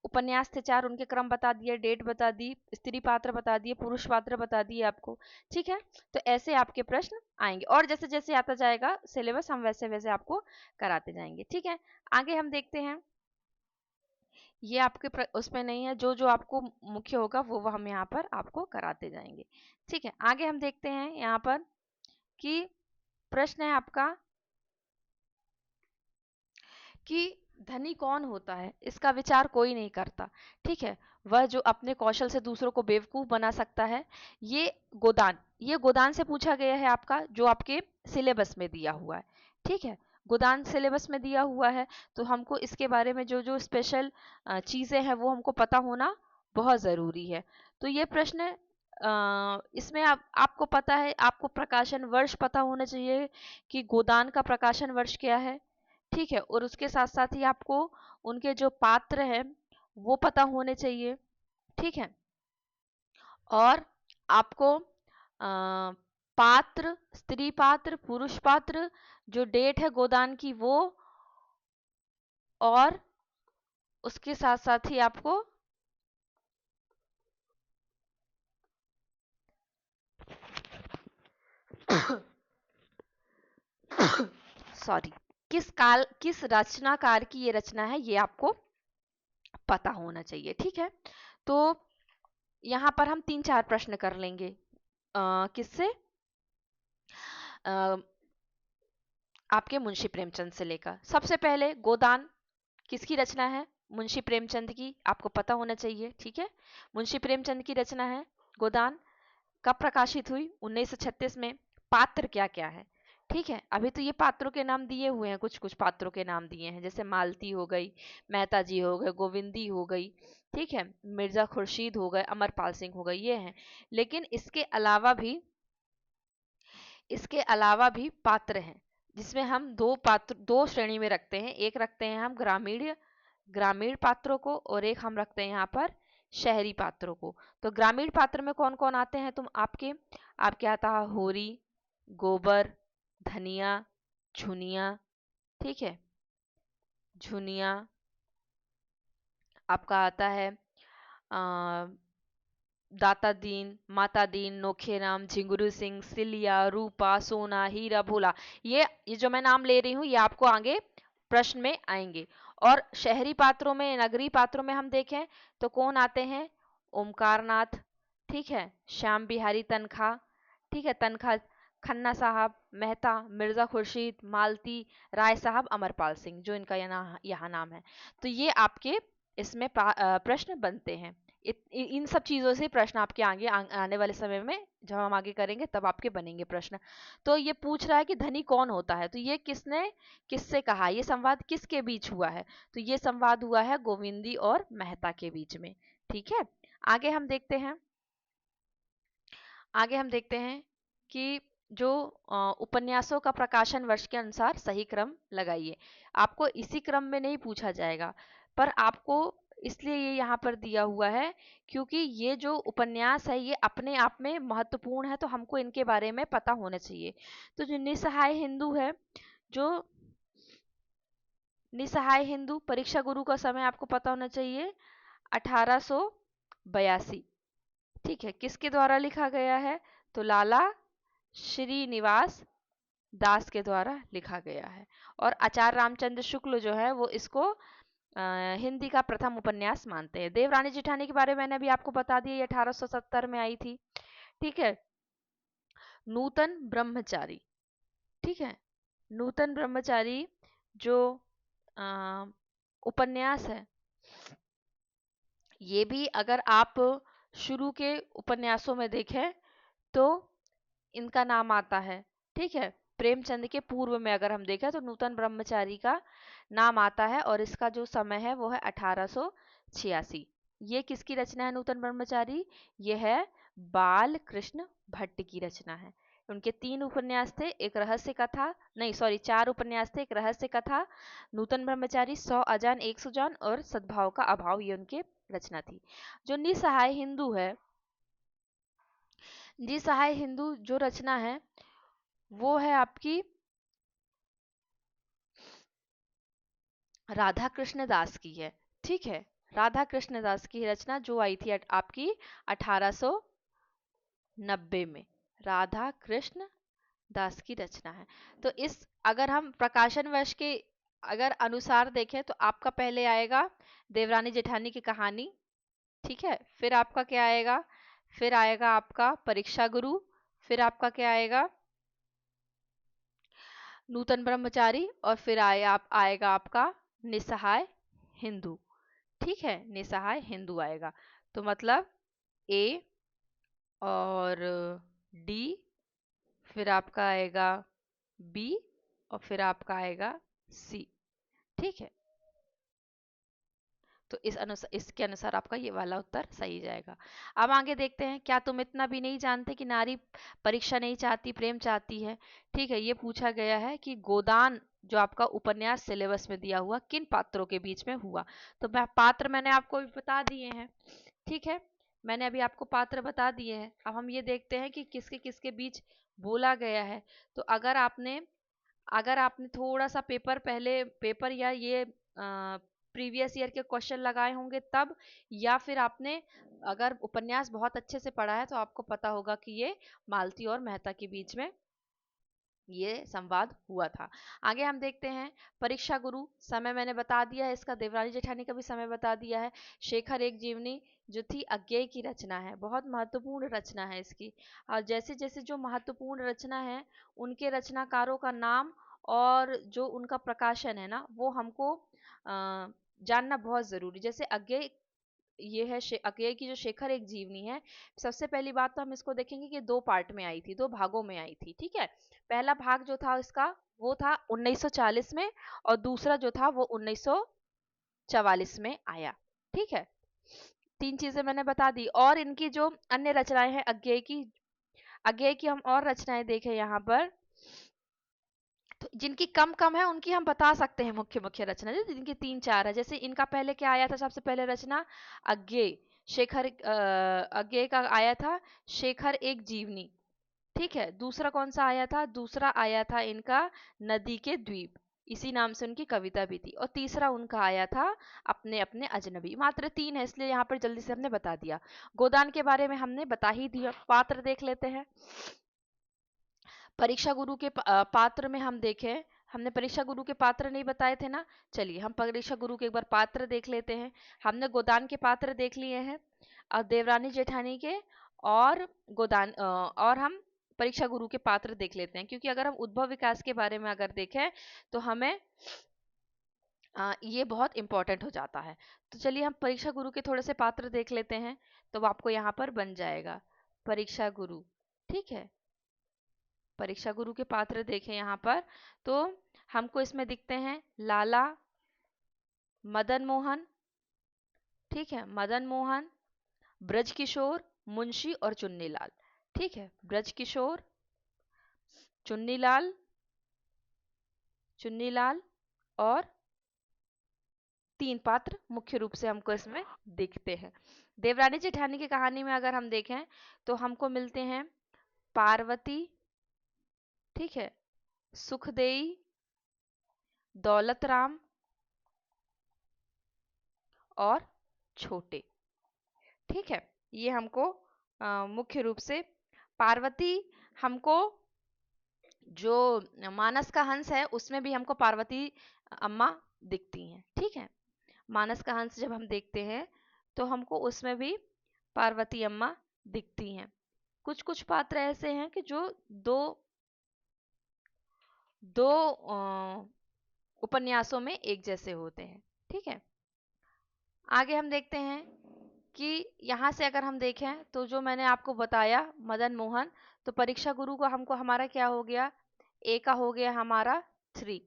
उपन्यास थे 4, उनके क्रम बता दिए, डेट बता दी, स्त्री पात्र बता दिए, पुरुष पात्र बता दिए आपको। ठीक है, तो ऐसे आपके प्रश्न आएंगे, और जैसे जैसे आता जाएगा सिलेबस हम वैसे वैसे आपको कराते जाएंगे। ठीक है, आगे हम देखते हैं। ये आपके उसमें नहीं है, जो जो आपको मुख्य होगा वो हम यहाँ पर आपको कराते जाएंगे। ठीक है, आगे हम देखते हैं यहाँ पर कि प्रश्न है आपका कि धनी कौन होता है? इसका विचार कोई नहीं करता। ठीक है, वह जो अपने कौशल से दूसरों को बेवकूफ बना सकता है। ये गोदान से पूछा गया है आपका, जो आपके सिलेबस में दिया हुआ है। ठीक है, गोदान सिलेबस में दिया हुआ है, तो हमको इसके बारे में जो जो स्पेशल चीजें हैं वो हमको पता होना बहुत जरूरी है। तो ये प्रश्न इसमें आपको पता है, आपको प्रकाशन वर्ष पता होना चाहिए कि गोदान का प्रकाशन वर्ष क्या है। ठीक है, और उसके साथ साथ ही आपको उनके जो पात्र हैं वो पता होने चाहिए। ठीक है, और आपको पात्र, स्त्री पात्र, पुरुष पात्र, जो डेट है गोदान की वो, और उसके साथ साथ ही आपको सॉरी, किस रचनाकार की ये रचना है ये आपको पता होना चाहिए। ठीक है, तो यहाँ पर हम 3-4 प्रश्न कर लेंगे। किससे? आपके मुंशी प्रेमचंद से लेकर। सबसे पहले गोदान किसकी रचना है? मुंशी प्रेमचंद की, आपको पता होना चाहिए। ठीक है, मुंशी प्रेमचंद की रचना है गोदान। कब प्रकाशित हुई? 1936 में। पात्र क्या क्या है? ठीक है, अभी तो ये पात्रों के नाम दिए हुए हैं, कुछ कुछ पात्रों के नाम दिए हैं, जैसे मालती हो गई, मेहता जी हो गए, गोविंदी हो गई, ठीक है, मिर्जा खुर्शीद हो गए, अमरपाल सिंह हो गए, ये हैं। लेकिन इसके अलावा भी पात्र हैं, जिसमें हम दो श्रेणी में रखते हैं। एक रखते हैं हम ग्रामीण ग्रामीण पात्रों को, और एक हम रखते हैं यहाँ पर शहरी पात्रों को। तो ग्रामीण पात्र में कौन कौन आते हैं? तुम आपके आता है होरी, गोबर, धनिया, झुनिया। ठीक है, झुनिया। आपका आता है दाता दीन, माता दीन, नोखेराम, झिंगुरू सिंह, सिलिया, रूपा, सोना, हीरा, भोला। ये जो मैं नाम ले रही हूँ ये आपको आगे प्रश्न में आएंगे। और शहरी पात्रों में, नगरीय पात्रों में हम देखें तो कौन आते हैं? ओमकारनाथ, ठीक है, श्याम बिहारी तनखा, ठीक है, तनखा, खन्ना साहब, मेहता, मिर्जा खुर्शीद, मालती, राय साहब, अमरपाल सिंह, जो इनका यहाँ नाम है। तो ये आपके इसमें प्रश्न बनते हैं। इन सब चीजों से प्रश्न आपके आगे आने वाले समय में जब हम आगे करेंगे तब आपके बनेंगे प्रश्न। तो ये पूछ रहा है कि धनी कौन होता है, तो ये किसने किससे कहा? ये संवाद किसके बीच हुआ है? तो ये संवाद हुआ है गोविंदी और मेहता के बीच में। ठीक है, आगे हम देखते हैं। आगे हम देखते हैं कि जो उपन्यासों का प्रकाशन वर्ष के अनुसार सही क्रम लगाइए। आपको इसी क्रम में नहीं पूछा जाएगा, पर आपको इसलिए ये यहाँ पर दिया हुआ है क्योंकि ये जो उपन्यास है ये अपने आप में महत्वपूर्ण है, तो हमको इनके बारे में पता होना चाहिए। तो जो निसहाय हिंदू है, जो निसहाय हिंदू परीक्षा गुरु का समय आपको पता होना चाहिए 1882। ठीक है, किसके द्वारा लिखा गया है? तो लाला श्रीनिवास दास के द्वारा लिखा गया है। और आचार्य रामचंद्र शुक्ल जो है वो इसको हिंदी का प्रथम उपन्यास मानते हैं। देवरानी जेठानी के बारे में मैंने अभी आपको बता दिया, ये 1870 में आई थी। ठीक है, नूतन ब्रह्मचारी। ठीक है, नूतन ब्रह्मचारी जो अ, उपन्यास है, ये भी अगर आप शुरू के उपन्यासों में देखें तो इनका नाम आता है। ठीक है, प्रेमचंद के पूर्व में अगर हम देखें तो नूतन ब्रह्मचारी का नाम आता है और इसका जो समय है वो है 1886। ये किसकी रचना है नूतन ब्रह्मचारी? ये है बाल कृष्ण भट्ट की रचना है। उनके 3 उपन्यास थे, एक रहस्य कथा, नहीं सॉरी 4 उपन्यास थे, एक रहस्य कथा, नूतन ब्रह्मचारी, 100 अजान 1 सुजान और सद्भाव का अभाव, ये उनके रचना थी। जो निसहाय हिंदू है, निसहाय हिंदू जो रचना है वो है आपकी राधा कृष्ण दास की है। ठीक है, राधा कृष्ण दास की रचना जो आई थी आपकी 1890 में, राधा कृष्ण दास की रचना है। तो इस अगर हम प्रकाशन वर्ष के अगर अनुसार देखें तो आपका पहले आएगा देवरानी जेठानी की कहानी। ठीक है, फिर आपका क्या आएगा? फिर आएगा आपका परीक्षा गुरु, फिर आपका क्या आएगा? नूतन ब्रह्मचारी, और फिर आएगा आपका निसहाय हिंदू। ठीक है, निसहाय हिंदू आएगा। तो मतलब ए और डी, फिर आपका आएगा बी और फिर आपका आएगा सी। ठीक है, तो इसके अनुसार आपका ये वाला उत्तर सही जाएगा। अब आगे देखते हैं, क्या तुम इतना भी नहीं जानते कि नारी परीक्षा नहीं चाहती प्रेम चाहती है? ठीक है, ये पूछा गया है कि गोदान जो आपका उपन्यास सिलेबस में दिया हुआ किन पात्रों के बीच में हुआ? तो पात्र मैंने आपको अभी बता दिए हैं। ठीक है, मैंने अभी आपको पात्र बता दिए हैं। अब हम ये देखते हैं कि किसके किसके बीच बोला गया है। तो अगर आपने थोड़ा सा पेपर पहले पेपर या ये प्रीवियस ईयर के क्वेश्चन लगाए होंगे तब, या फिर आपने अगर उपन्यास बहुत अच्छे से पढ़ा है तो आपको पता होगा कि ये मालती और मेहता के बीच में ये संवाद हुआ था। आगे हम देखते हैं, परीक्षा गुरु समय मैंने बता दिया है इसका, देवरानी जेठानी का भी समय बता दिया है। शेखर एक जीवनी जो थी अज्ञेय की रचना है, बहुत महत्वपूर्ण रचना है इसकी। और जैसे जैसे जो महत्वपूर्ण रचना है उनके रचनाकारों का नाम और जो उनका प्रकाशन है ना वो हमको जानना बहुत जरूरी। जैसे अज्ञेय, ये है अज्ञेय की जो शेखर एक जीवनी है, सबसे पहली बात तो हम इसको देखेंगे कि 2 पार्ट में आई थी, 2 भागों में आई थी। ठीक है, पहला भाग जो था इसका वो था 1940 में और दूसरा जो था वो 1944 में आया। ठीक है, 3 चीजें मैंने बता दी। और इनकी जो अन्य रचनाएं हैं अज्ञेय की हम और रचनाएं देखें यहाँ पर, तो जिनकी कम कम है उनकी हम बता सकते हैं मुख्य मुख्य रचना, जैसे जिनकी 3-4 है। जैसे इनका पहले क्या आया था, सबसे पहले रचना अज्ञेय अज्ञेय का आया था शेखर एक जीवनी। ठीक है, दूसरा कौन सा आया था? दूसरा आया था इनका नदी के द्वीप, इसी नाम से उनकी कविता भी थी। और तीसरा उनका आया था अपने अपने अजनबी। मात्र 3 है इसलिए यहाँ पर जल्दी से हमने बता दिया। गोदान के बारे में हमने बता ही दिया। पात्र देख लेते हैं। परीक्षा गुरु के पात्र में हम देखें, हमने परीक्षा गुरु के पात्र नहीं बताए थे ना, चलिए हम परीक्षा गुरु के एक बार पात्र देख लेते हैं। हमने गोदान के पात्र देख लिए हैं, और देवरानी जेठानी के, और और हम परीक्षा गुरु के पात्र देख लेते हैं। क्योंकि अगर हम उद्भव विकास के बारे में अगर देखें तो हमें ये बहुत इंपॉर्टेंट हो जाता है। तो चलिए हम परीक्षा गुरु के थोड़े से पात्र देख लेते हैं, तो आपको यहाँ पर बन जाएगा परीक्षा गुरु। ठीक है, परीक्षा गुरु के पात्र देखें यहाँ पर, तो हमको इसमें दिखते हैं लाला, मदन मोहन, ठीक है, मदन मोहन, ब्रज किशोर, मुंशी और चुन्नीलाल। ठीक है, ब्रज किशोर, चुन्नीलाल, चुन्नीलाल, और 3 पात्र मुख्य रूप से हमको इसमें दिखते हैं। देवरानी जेठानी की कहानी में अगर हम देखें तो हमको मिलते हैं पार्वती, ठीक है, सुखदेई, दौलत राम, और छोटे। ठीक है, ये हमको मुख्य रूप से पार्वती, हमको जो मानस का हंस है उसमें भी हमको पार्वती अम्मा दिखती हैं। ठीक है, मानस का हंस जब हम देखते हैं तो हमको उसमें भी पार्वती अम्मा दिखती हैं। कुछ कुछ पात्र ऐसे हैं कि जो दो दो उपन्यासों में एक जैसे होते हैं। ठीक है, आगे हम देखते हैं कि यहाँ से अगर हम देखें तो जो मैंने आपको बताया मदन मोहन, तो परीक्षा गुरु का हमको हमारा क्या हो गया, ए का हो गया हमारा 3।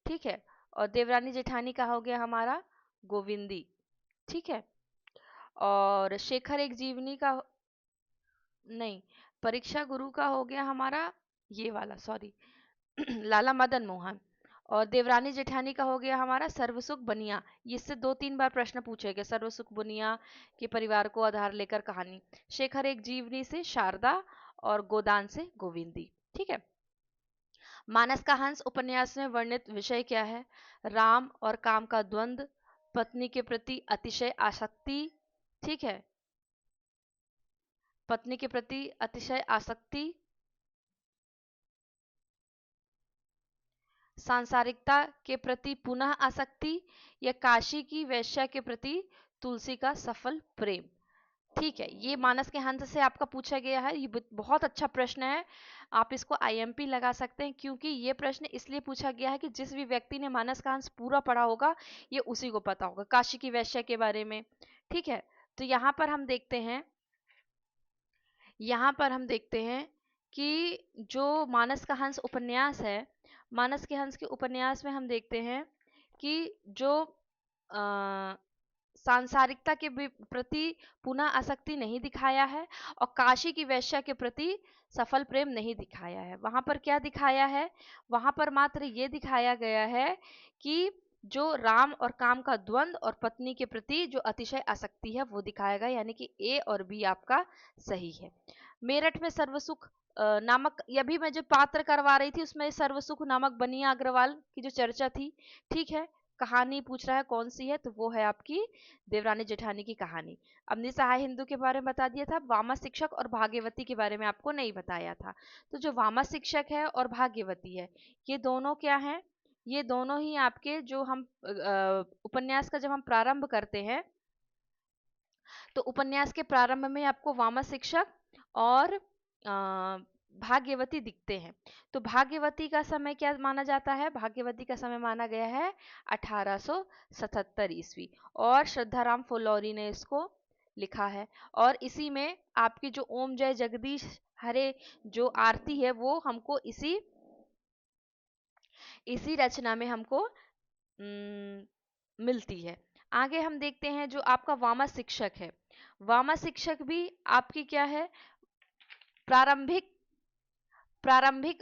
ठीक है, और देवरानी जेठानी का हो गया हमारा गोविंदी। ठीक है, और शेखर एक जीवनी का नहीं, परीक्षा गुरु का हो गया हमारा ये वाला, सॉरी लाला मदन मोहन। और देवरानी जेठानी का हो गया हमारा सर्वसुख बनिया। इससे 2-3 बार प्रश्न पूछे गए, सर्वसुख बनिया के परिवार को आधार लेकर कहानी। शेखर एक जीवनी से शारदा और गोदान से गोविंदी। ठीक है, मानस का हंस उपन्यास में वर्णित विषय क्या है, राम और काम का द्वंद्व, पत्नी के प्रति अतिशय आसक्ति। ठीक है, पत्नी के प्रति अतिशय आसक्ति, सांसारिकता के प्रति पुनः आसक्ति, या काशी की वैश्या के प्रति तुलसी का सफल प्रेम। ठीक है, ये मानस के हंस से आपका पूछा गया है। ये बहुत अच्छा प्रश्न है, आप इसको आईएमपी लगा सकते हैं, क्योंकि ये प्रश्न इसलिए पूछा गया है कि जिस भी व्यक्ति ने मानस का हंस पूरा पढ़ा होगा ये उसी को पता होगा काशी की वैश्या के बारे में। ठीक है, तो यहाँ पर हम देखते हैं, यहाँ पर हम देखते हैं कि जो मानस का हंस उपन्यास है, मानस के हंस के उपन्यास में हम देखते हैं कि जो सांसारिकता के प्रति पुनः आसक्ति नहीं दिखाया है और काशी की वैश्या के प्रति सफल प्रेम नहीं दिखाया है। वहां पर क्या दिखाया है, वहां पर मात्र ये दिखाया गया है कि जो राम और काम का द्वंद्व और पत्नी के प्रति जो अतिशय आसक्ति है वो दिखाया गया, यानी कि ए और बी आपका सही है। मेरठ में सर्वसुख नामक, ये भी मैं जो पात्र करवा रही थी उसमें सर्वसुख नामक बनिया अग्रवाल की जो चर्चा थी। ठीक है, कहानी पूछ रहा है कौन सी है, तो वो है आपकी देवरानी जेठानी की कहानी। अब निसहाय हिंदू के बारे में बता दिया था, वामा शिक्षक और भाग्यवती के बारे में आपको नहीं बताया था। तो जो वामा शिक्षक है और भाग्यवती है, ये दोनों क्या है, ये दोनों ही आपके जो हम उपन्यास का जब हम प्रारंभ करते हैं तो उपन्यास के प्रारंभ में आपको वामा शिक्षक और भाग्यवती दिखते हैं। तो भाग्यवती का समय क्या माना जाता है, भाग्यवती का समय माना गया है 1877 ईस्वी, और श्रद्धाराम फुलौरी ने इसको लिखा है। और इसी में आपकी जो ओम जय जगदीश हरे जो आरती है वो हमको इसी इसी रचना में हमको मिलती है। आगे हम देखते हैं जो आपका वामा शिक्षक है, वामा शिक्षक भी आपकी क्या है, प्रारंभिक प्रारंभिक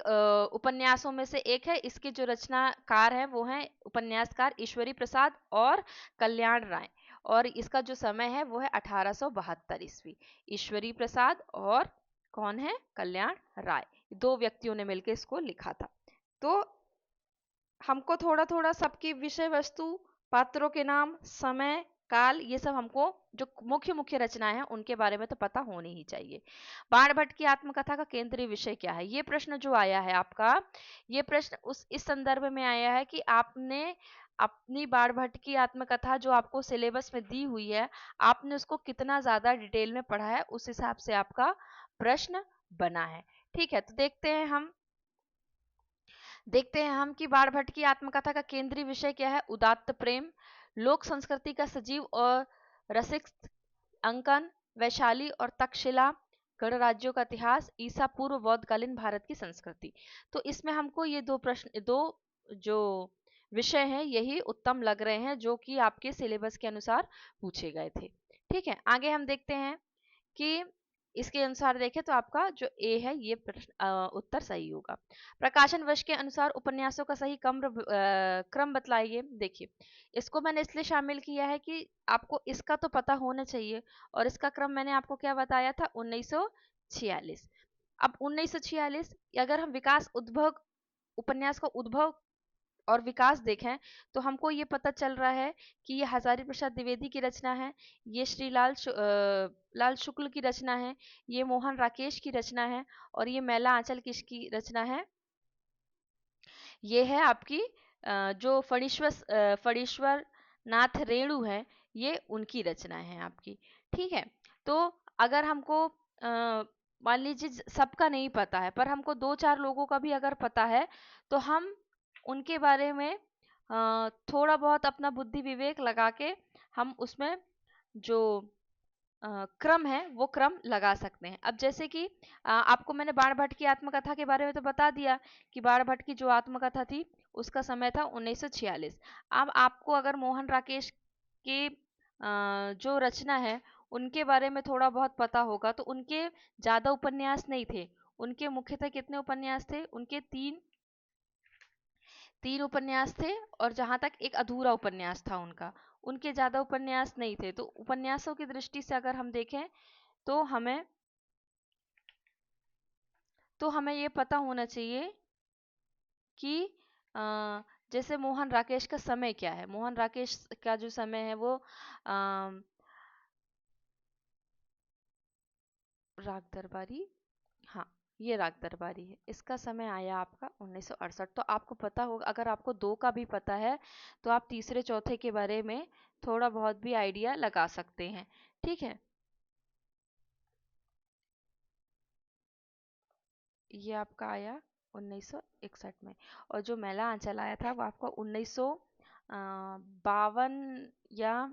उपन्यासों में से एक है। इसके जो रचनाकार हैं वो हैं उपन्यासकार ईश्वरी प्रसाद और कल्याण राय, और इसका जो समय है वो है 1872 ईस्वी। ईश्वरी प्रसाद और कौन है, कल्याण राय, दो व्यक्तियों ने मिलकर इसको लिखा था। तो हमको थोड़ा थोड़ा सबकी विषय वस्तु, पात्रों के नाम, समय, काल, ये सब हमको जो मुख्य मुख्य रचनाएं हैं उनके बारे में तो पता होनी ही चाहिए। बाण भट्ट की आत्मकथा का केंद्रीय विषय क्या है, ये प्रश्न जो आया है आपका, ये प्रश्न इस संदर्भ में आया है कि आपने अपनी बाण भट्ट की आत्मकथा जो आपको सिलेबस में दी हुई है, आपने उसको कितना ज्यादा डिटेल में पढ़ा है, उस हिसाब से आपका प्रश्न बना है। ठीक है, तो देखते हैं हम कि बाण भट्ट की आत्मकथा का केंद्रीय विषय क्या है, उदात्त प्रेम, लोक संस्कृति का सजीव और रसिक अंकन, वैशाली और तक्षशिला, गणराज्यों का इतिहास, ईसा पूर्व बौद्धकालीन भारत की संस्कृति। तो इसमें हमको ये दो जो विषय हैं यही उत्तम लग रहे हैं जो कि आपके सिलेबस के अनुसार पूछे गए थे। ठीक है, आगे हम देखते हैं कि इसके अनुसार देखें तो आपका जो ए है ये उत्तर सही होगा। प्रकाशन वर्ष के अनुसार उपन्यासों का सही क्रम बतलाइए। देखिए, इसको मैंने इसलिए शामिल किया है कि आपको इसका तो पता होना चाहिए, और इसका क्रम मैंने आपको क्या बताया था, 1946। अब 1946 अगर हम विकास उद्भव उपन्यास का उद्भव और विकास देखें तो हमको ये पता चल रहा है कि ये हजारी प्रसाद द्विवेदी की रचना है, ये श्री लाल शुक्ल की रचना है, ये मोहन राकेश की रचना है, और ये मैला आंचल किसकी रचना है? ये है आपकी जो फणीश्वर नाथ रेणु है, ये उनकी रचना है आपकी। ठीक है, तो अगर हमको मान लीजिए सबका नहीं पता है, पर हमको दो चार लोगों का भी अगर पता है, तो हम उनके बारे में थोड़ा बहुत अपना बुद्धि विवेक लगा के हम उसमें जो क्रम है वो क्रम लगा सकते हैं। अब जैसे कि आपको मैंने बाणभट्ट की आत्मकथा के बारे में तो बता दिया कि बाणभट्ट की जो आत्मकथा थी उसका समय था 1946। अब आपको अगर मोहन राकेश के जो रचना है उनके बारे में थोड़ा बहुत पता होगा, तो उनके ज़्यादा उपन्यास नहीं थे। उनके मुख्यतः कितने उपन्यास थे? उनके तीन तीन उपन्यास थे, और जहाँ तक एक अधूरा उपन्यास था उनका। उनके ज़्यादा उपन्यास नहीं थे। तो उपन्यासों की दृष्टि से अगर हम देखें तो हमें ये पता होना चाहिए कि जैसे मोहन राकेश का समय क्या है। मोहन राकेश का जो समय है वो राग दरबारी, हाँ, ये राग दरबारी है। इसका समय आया आपका 1968। तो आपको पता होगा, अगर आपको दो का भी पता है तो आप तीसरे चौथे के बारे में थोड़ा बहुत भी आइडिया लगा सकते हैं। ठीक है, ये आपका आया 1961 में, और जो मैला आंचल आया था वो आपका 1952 या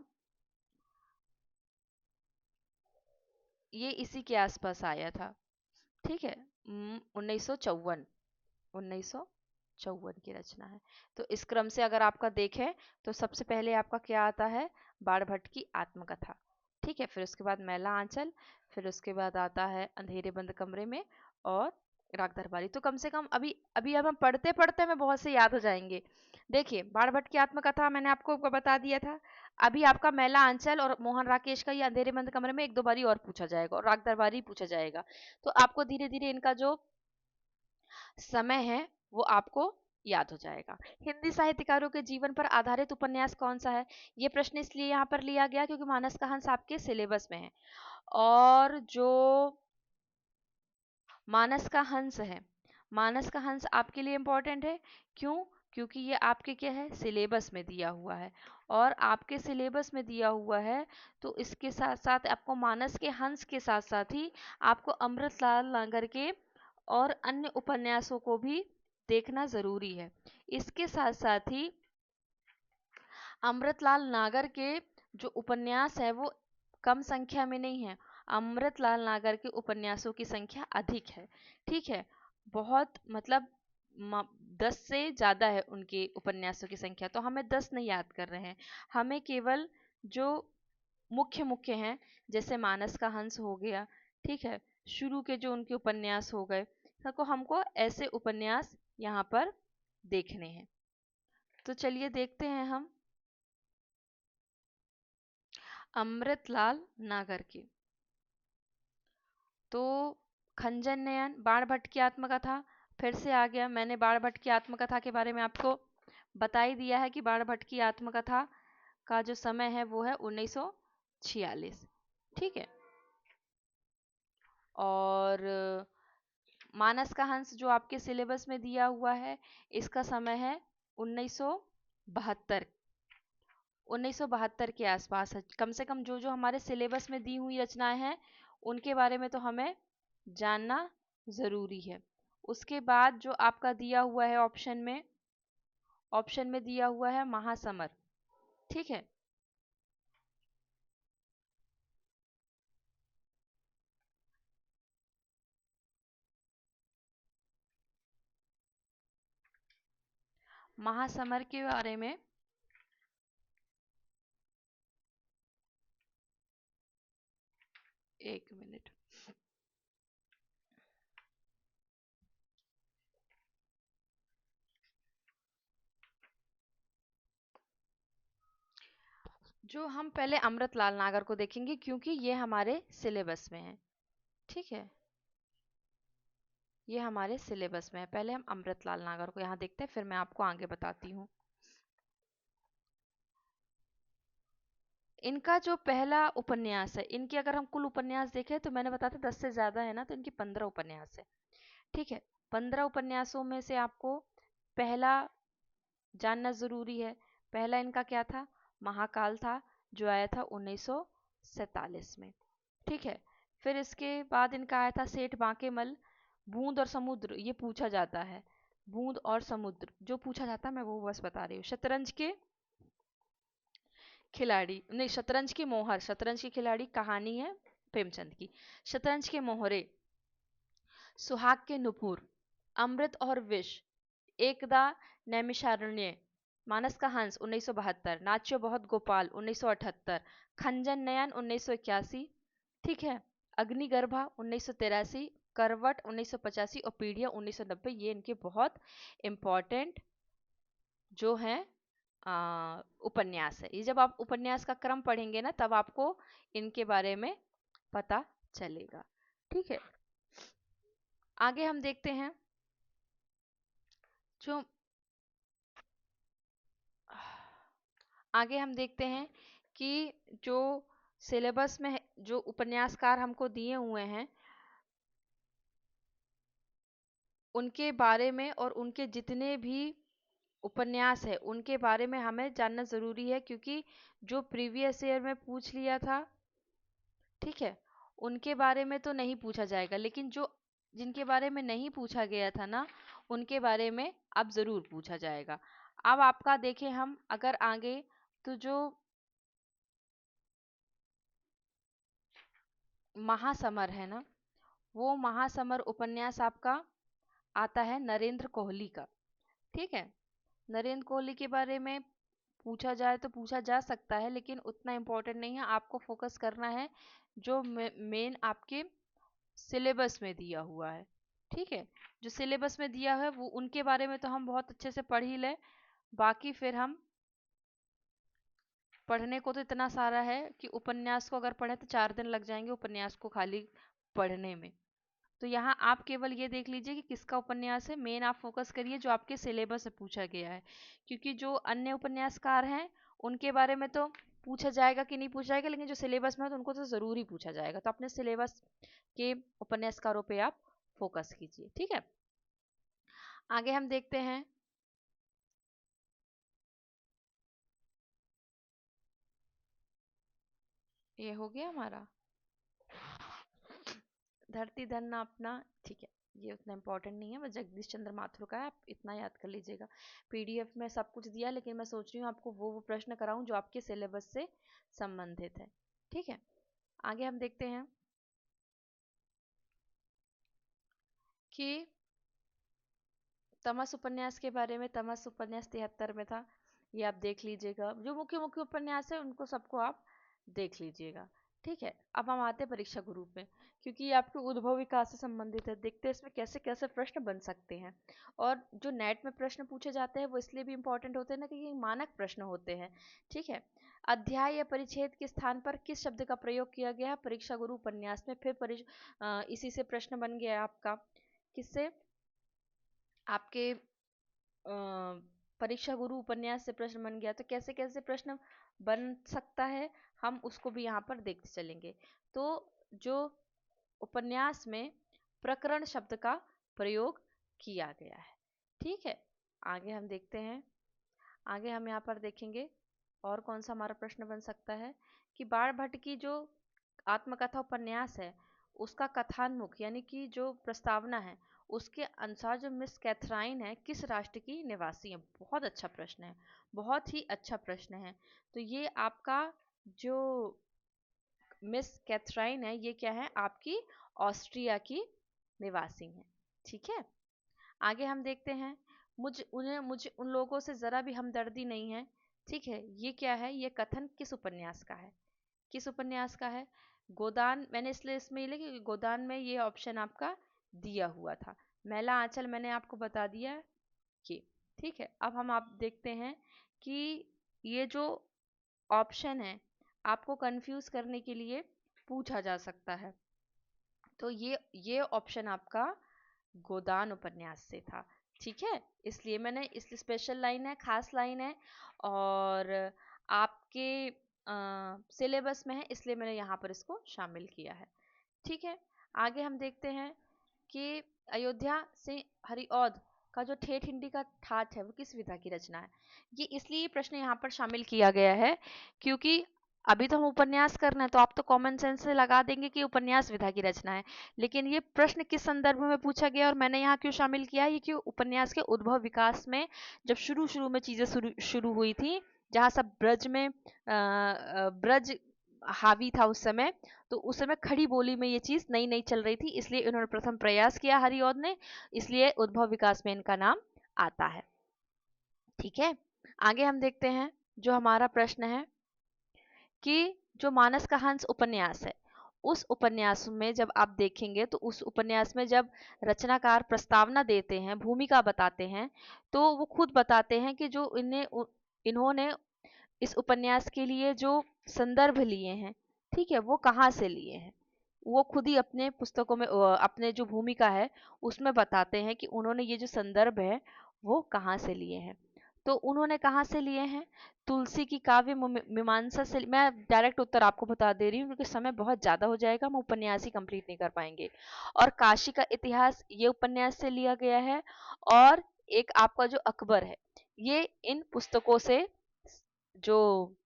ये इसी के आसपास आया था। ठीक है, 1954, 1954 की रचना है। तो इस क्रम से अगर आपका देखें तो सबसे पहले आपका क्या आता है? बाणभट्ट की आत्मकथा। ठीक है, फिर उसके बाद मैला आंचल, फिर उसके बाद आता है अंधेरे बंद कमरे में, और राग दरबारी। तो कम से कम अभी अभी अब हम पढ़ते पढ़ते हमें बहुत से याद हो जाएंगे। देखिए, बाणभट्ट की आत्मकथा मैंने आपको बता दिया था। अभी आपका मैला आंचल और मोहन राकेश का ये अंधेरे बंद कमरे में एक दो बारी और पूछा जाएगा, और राग दरबारी पूछा जाएगा। तो आपको धीरे धीरे इनका जो समय है वो आपको याद हो जाएगा। हिंदी साहित्यकारों के जीवन पर आधारित उपन्यास कौन सा है? ये प्रश्न इसलिए यहाँ पर लिया गया क्योंकि मानस का हंस आपके सिलेबस में है। और जो मानस का हंस है, मानस का हंस आपके लिए इम्पोर्टेंट है। क्यों? क्योंकि ये आपके क्या है? सिलेबस में दिया हुआ है। और आपके सिलेबस में दिया हुआ है तो इसके साथ साथ आपको मानस के हंस के साथ साथ ही आपको अमृतलाल नागर के और अन्य उपन्यासों को भी देखना जरूरी है। इसके साथ साथ ही अमृतलाल नागर के जो उपन्यास है वो कम संख्या में नहीं है। अमृतलाल नागर के उपन्यासों की संख्या अधिक है। ठीक है, बहुत मतलब 10 से ज़्यादा है उनके उपन्यासों की संख्या। तो हमें 10 नहीं याद कर रहे हैं, हमें केवल जो मुख्य मुख्य हैं, जैसे मानस का हंस हो गया, ठीक है, शुरू के जो उनके उपन्यास हो गए, तो हमको ऐसे उपन्यास यहाँ पर देखने हैं। तो चलिए देखते हैं हम अमृतलाल नागर की। तो खंजन नयन, बाणभट्ट की आत्मकथा, फिर से आ गया। मैंने बाणभट्ट की आत्मकथा के बारे में आपको बता ही दिया है कि बाणभट्ट की आत्मकथा का जो समय है वो है 1946। ठीक है, और मानस का हंस जो आपके सिलेबस में दिया हुआ है इसका समय है 1972, 1972 के आसपास है। कम से कम जो जो हमारे सिलेबस में दी हुई रचनाएं हैं उनके बारे में तो हमें जानना ज़रूरी है। उसके बाद जो आपका दिया हुआ है ऑप्शन में दिया हुआ है महासमर। ठीक है, महासमर के बारे में एक मिनट। जो हम पहले अमृतलाल नागर को देखेंगे क्योंकि ये हमारे सिलेबस में है। ठीक है, ये हमारे सिलेबस में है। पहले हम अमृतलाल नागर को यहाँ देखते हैं, फिर मैं आपको आगे बताती हूँ। इनका जो पहला उपन्यास है, इनके अगर हम कुल उपन्यास देखें तो मैंने बताया था 10 से ज़्यादा है ना, तो इनकी 15 उपन्यास है। ठीक है, 15 उपन्यासों में से आपको पहला जानना ज़रूरी है। पहला इनका क्या था? महाकाल था, जो आया था 1947 में। ठीक है, फिर इसके बाद इनका आया था सेठ बांकेमल, बूंद और समुद्र। ये पूछा जाता है, बूंद और समुद्र जो पूछा जाता है, मैं वो बस बता रही हूँ। शतरंज के खिलाड़ी, नहीं, शतरंज की मोहर, शतरंज की खिलाड़ी कहानी है प्रेमचंद की। शतरंज के मोहरे, सुहाग के नुपुर, अमृत और विष, एकदा नैमिषारण्य, मानस का हंस 1972, नाच्यो बहुत गोपाल 1978, खंजन नयन 1981, ठीक है, अग्निगर्भा 1983, करवट 1985 और पीढ़िया 1990। ये इनके बहुत इम्पोर्टेंट जो है उपन्यास है। ये जब आप उपन्यास का क्रम पढ़ेंगे ना, तब आपको इनके बारे में पता चलेगा। ठीक है, आगे हम देखते हैं जो आगे हम देखते हैं कि जो सिलेबस में जो उपन्यासकार हमको दिए हुए हैं, उनके बारे में और उनके जितने भी उपन्यास है उनके बारे में हमें जानना ज़रूरी है, क्योंकि जो प्रीवियस ईयर में पूछ लिया था, ठीक है, उनके बारे में तो नहीं पूछा जाएगा, लेकिन जो जिनके बारे में नहीं पूछा गया था ना, उनके बारे में अब ज़रूर पूछा जाएगा। अब आपका देखें हम अगर आगे, तो जो महासमर है ना, वो महासमर उपन्यास आपका आता है नरेंद्र कोहली का। ठीक है, नरेंद्र कोहली के बारे में पूछा जाए तो पूछा जा सकता है, लेकिन उतना इम्पोर्टेंट नहीं है। आपको फोकस करना है जो मेन आपके सिलेबस में दिया हुआ है। ठीक है, जो सिलेबस में दिया है वो उनके बारे में तो हम बहुत अच्छे से पढ़ ही लें, बाकी फिर हम पढ़ने को तो इतना सारा है कि उपन्यास को अगर पढ़े तो 4 दिन लग जाएंगे उपन्यास को खाली पढ़ने में। तो यहाँ आप केवल ये देख लीजिए कि किसका उपन्यास है, मेन आप फोकस करिए जो आपके सिलेबस से पूछा गया है, क्योंकि जो अन्य उपन्यासकार हैं उनके बारे में तो पूछा जाएगा कि नहीं पूछा जाएगा, लेकिन जो सिलेबस में है तो उनको तो ज़रूर ही पूछा जाएगा। तो अपने सिलेबस के उपन्यासकारों पे आप फोकस कीजिए। ठीक है, आगे हम देखते हैं। ये हो गया हमारा धरती धरना अपना। ठीक है, ये उतना इम्पोर्टेंट नहीं है, बस जगदीश चंद्र माथुर का है, आप इतना याद कर लीजिएगा। पीडीएफ में सब कुछ दिया, लेकिन मैं सोच रही हूँ आपको वो प्रश्न कराऊं जो आपके सिलेबस से संबंधित है। ठीक है, आगे हम देखते हैं कि तमस उपन्यास के बारे में। तमस उपन्यास 73 में था, ये आप देख लीजिएगा। जो मुख्य मुख्य उपन्यास है उनको सबको आप देख लीजिएगा। ठीक है, अब हम आते हैं परीक्षा ग्रुप में, क्योंकि ये आपके उद्भव विकास से संबंधित है। देखते हैं इसमें कैसे कैसे प्रश्न बन सकते हैं। और जो नेट में प्रश्न पूछे जाते हैं वो इसलिए भी इम्पोर्टेंट होते हैं ना, कि ये मानक प्रश्न होते हैं। ठीक है, अध्याय या परिच्छेद के स्थान पर किस शब्द का प्रयोग किया गया है परीक्षा गुरु उपन्यास में? फिर इसी से प्रश्न बन गया है आपका, किससे? आपके परीक्षा गुरु उपन्यास से प्रश्न बन गया। तो कैसे कैसे प्रश्न बन सकता है हम उसको भी यहाँ पर देखते चलेंगे। तो जो उपन्यास में प्रकरण शब्द का प्रयोग किया गया है। ठीक है, आगे हम देखते हैं। आगे हम यहाँ पर देखेंगे और कौन सा हमारा प्रश्न बन सकता है, कि बाण भट्ट की जो आत्मकथा उपन्यास है उसका कथानमुख यानी कि जो प्रस्तावना है, उसके अनुसार जो मिस कैथराइन है किस राष्ट्र की निवासी है? बहुत अच्छा प्रश्न है, बहुत ही अच्छा प्रश्न है। तो ये आपका जो मिस कैथराइन है, ये क्या है? आपकी ऑस्ट्रिया की निवासी है। ठीक है, आगे हम देखते हैं। मुझे उन लोगों से ज़रा भी हमदर्दी नहीं है। ठीक है, ये क्या है? ये कथन किस उपन्यास का है? किस उपन्यास का है? गोदान, मैंने इसलिए इसमें ये लिखा कि गोदान में ये ऑप्शन आपका दिया हुआ था। मैला आंचल मैंने आपको बता दिया ये। ठीक है, अब हम आप देखते हैं कि ये जो ऑप्शन है आपको कंफ्यूज करने के लिए पूछा जा सकता है। तो ये ऑप्शन आपका गोदान उपन्यास से था। ठीक है, इसलिए मैंने, इसलिए स्पेशल लाइन है, खास लाइन है, और आपके सिलेबस में है, इसलिए मैंने यहाँ पर इसको शामिल किया है। ठीक है, आगे हम देखते हैं कि अयोध्या से हरिऔध का जो ठेठ हिंदी का ठाठ है वो किस विधा की रचना है। ये इसलिए प्रश्न यहाँ पर शामिल किया गया है क्योंकि अभी तो हम उपन्यास कर रहे हैं, तो आप तो कॉमन सेंस से लगा देंगे कि उपन्यास विधा की रचना है, लेकिन ये प्रश्न किस संदर्भ में पूछा गया और मैंने यहाँ क्यों शामिल किया, ये क्यों उपन्यास के उद्भव विकास में जब शुरू शुरू में चीजें शुरू हुई थी, जहाँ सब ब्रज में ब्रज हावी था उस समय, तो उस समय खड़ी बोली में ये चीज नई नई चल रही थी, इसलिए इन्होंने प्रथम प्रयास किया हरिऔध ने, इसलिए उद्भव विकास में इनका नाम आता है। ठीक है, आगे हम देखते हैं जो हमारा प्रश्न है कि जो मानस का हंस उपन्यास है, उस उपन्यास में जब आप देखेंगे तो उस उपन्यास में जब रचनाकार प्रस्तावना देते हैं, भूमिका बताते हैं, तो वो खुद बताते हैं कि जो इन्होंने इस उपन्यास के लिए जो संदर्भ लिए हैं, ठीक है, वो कहाँ से लिए हैं, वो खुद ही अपने पुस्तकों में अपने जो भूमिका है उसमें बताते हैं कि उन्होंने ये जो संदर्भ है वो कहाँ से लिए हैं। तो उन्होंने कहाँ से लिए हैं, तुलसी की काव्य मीमांसा से। मैं डायरेक्ट उत्तर आपको बता दे रही हूँ क्योंकि समय बहुत ज्यादा हो जाएगा, हम उपन्यास ही कंप्लीट नहीं कर पाएंगे। और काशी का इतिहास ये उपन्यास से लिया गया है, और एक आपका जो अकबर है, ये इन पुस्तकों से जो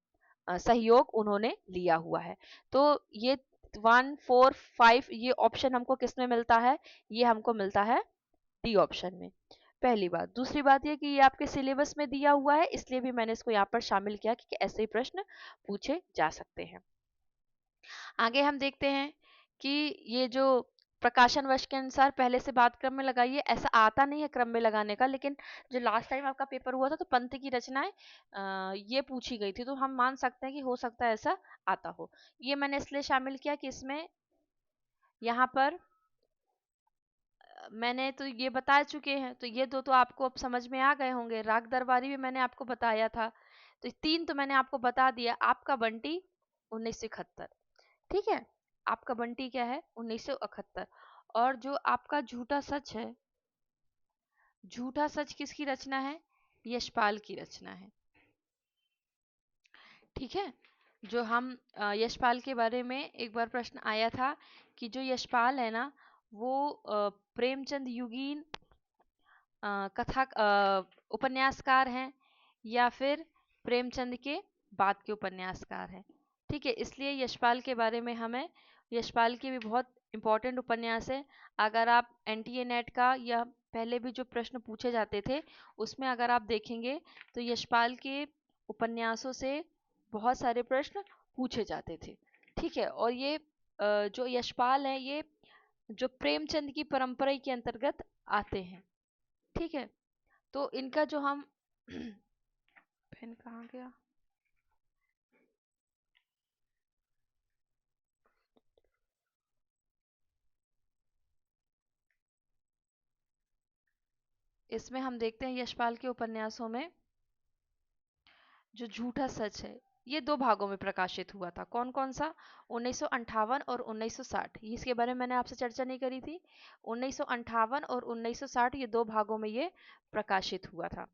सहयोग उन्होंने लिया हुआ है। तो ये 1, 4, 5 ये ऑप्शन हमको किस में मिलता है, ये हमको मिलता है डी ऑप्शन में। पहली बात। दूसरी बात ये कि ये आपके सिलेबस में दिया हुआ है, इसलिए भी मैंने इसको यहाँ पर शामिल किया कि ऐसे ही प्रश्न पूछे जा सकते हैं। आगे हम देखते हैं कि ये जो प्रकाशन वर्ष के अनुसार पहले से बात क्रम में लगाइए, ऐसा आता नहीं है क्रम में लगाने का, लेकिन जो लास्ट टाइम आपका पेपर हुआ था तो पंथ की रचनाएं ये पूछी गई थी, तो हम मान सकते हैं कि हो सकता है ऐसा आता हो। ये मैंने इसलिए शामिल किया कि इसमें यहाँ पर मैंने तो ये बता चुके हैं, तो ये दो तो आपको अब समझ में आ गए होंगे। राग दरबारी भी मैंने आपको बताया था, तो 3 तो मैंने आपको बता दिया। आपका बंटी 1971, ठीक है, आपका बंटी क्या है 1971। और जो आपका झूठा सच है, झूठा सच किसकी रचना है, यशपाल की रचना है। ठीक है, जो हम यशपाल के बारे में एक बार प्रश्न आया था कि जो यशपाल है ना वो प्रेमचंद युगीन कथा उपन्यासकार हैं या फिर प्रेमचंद के बाद के उपन्यासकार हैं। ठीक है, इसलिए यशपाल के बारे में हमें, यशपाल के भी बहुत इंपॉर्टेंट उपन्यास है। अगर आप एनटीए नेट का या पहले भी जो प्रश्न पूछे जाते थे उसमें अगर आप देखेंगे तो यशपाल के उपन्यासों से बहुत सारे प्रश्न पूछे जाते थे। ठीक है, और ये जो यशपाल है ये जो प्रेमचंद की परंपरा के अंतर्गत आते हैं। ठीक है, तो इनका जो हम पेन कहाँ गया, इसमें हम देखते हैं यशपाल के उपन्यासों में जो झूठा सच है ये 2 भागों में प्रकाशित हुआ था। कौन कौन सा, 1958 और 1960। इसके बारे में मैंने आपसे चर्चा नहीं करी थी। 1958 और 1960 ये 2 भागों में ये प्रकाशित हुआ था।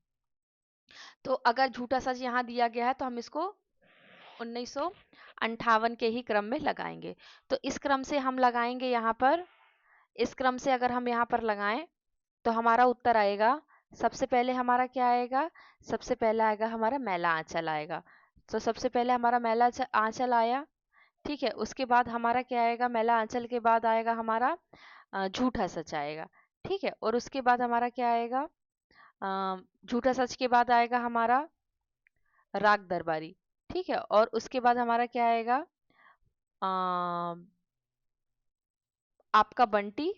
तो अगर झूठा सच यहाँ दिया गया है तो हम इसको 1958 के ही क्रम में लगाएंगे। तो इस क्रम से हम लगाएंगे यहाँ पर, इस क्रम से अगर हम यहाँ पर लगाएं तो हमारा उत्तर आएगा, सबसे पहले हमारा क्या आएगा, सबसे पहला आएगा हमारा मैला आंचल आएगा। तो सबसे पहले हमारा मैला आंचल आया। ठीक है, उसके बाद हमारा क्या आएगा, मैला आंचल के बाद आएगा हमारा झूठा सच आएगा। ठीक है, और उसके बाद हमारा क्या आएगा, झूठा सच के बाद आएगा हमारा राग दरबारी। ठीक है, और उसके बाद हमारा क्या आएगा, अ, आपका बंटी।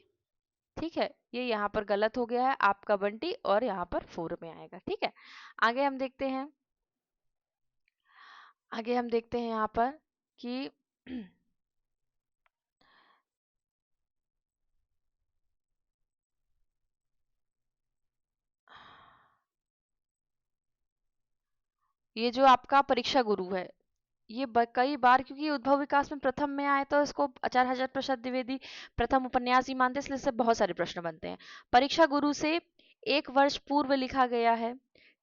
ठीक है, ये यहाँ पर गलत हो गया है, आपका बंटी, और यहाँ पर 4 में आएगा। ठीक है, आगे हम देखते हैं, आगे हम देखते हैं यहाँ पर कि ये जो आपका परीक्षा गुरु है, ये कई बार, क्योंकि उद्भव विकास में प्रथम में आए तो इसको आचार्य हज़रत प्रसाद द्विवेदी प्रथम उपन्यास ही मानते हैं, इसलिए इससे बहुत सारे प्रश्न बनते हैं। परीक्षा गुरु से 1 वर्ष पूर्व लिखा गया है,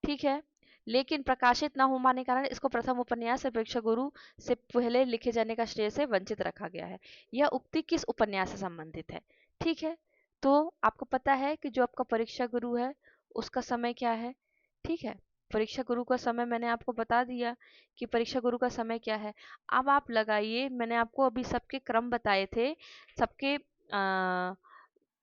ठीक है, लेकिन प्रकाशित न हो पाने के कारण इसको प्रथम उपन्यास या परीक्षा गुरु से पहले लिखे जाने का श्रेय से वंचित रखा गया है। यह उक्ति किस उपन्यास से संबंधित है? ठीक है, तो आपको पता है कि जो आपका परीक्षा गुरु है उसका समय क्या है, ठीक है। परीक्षा गुरु का समय मैंने आपको बता दिया कि परीक्षा गुरु का समय क्या है। अब आप लगाइए, मैंने आपको अभी सबके क्रम बताए थे, सबके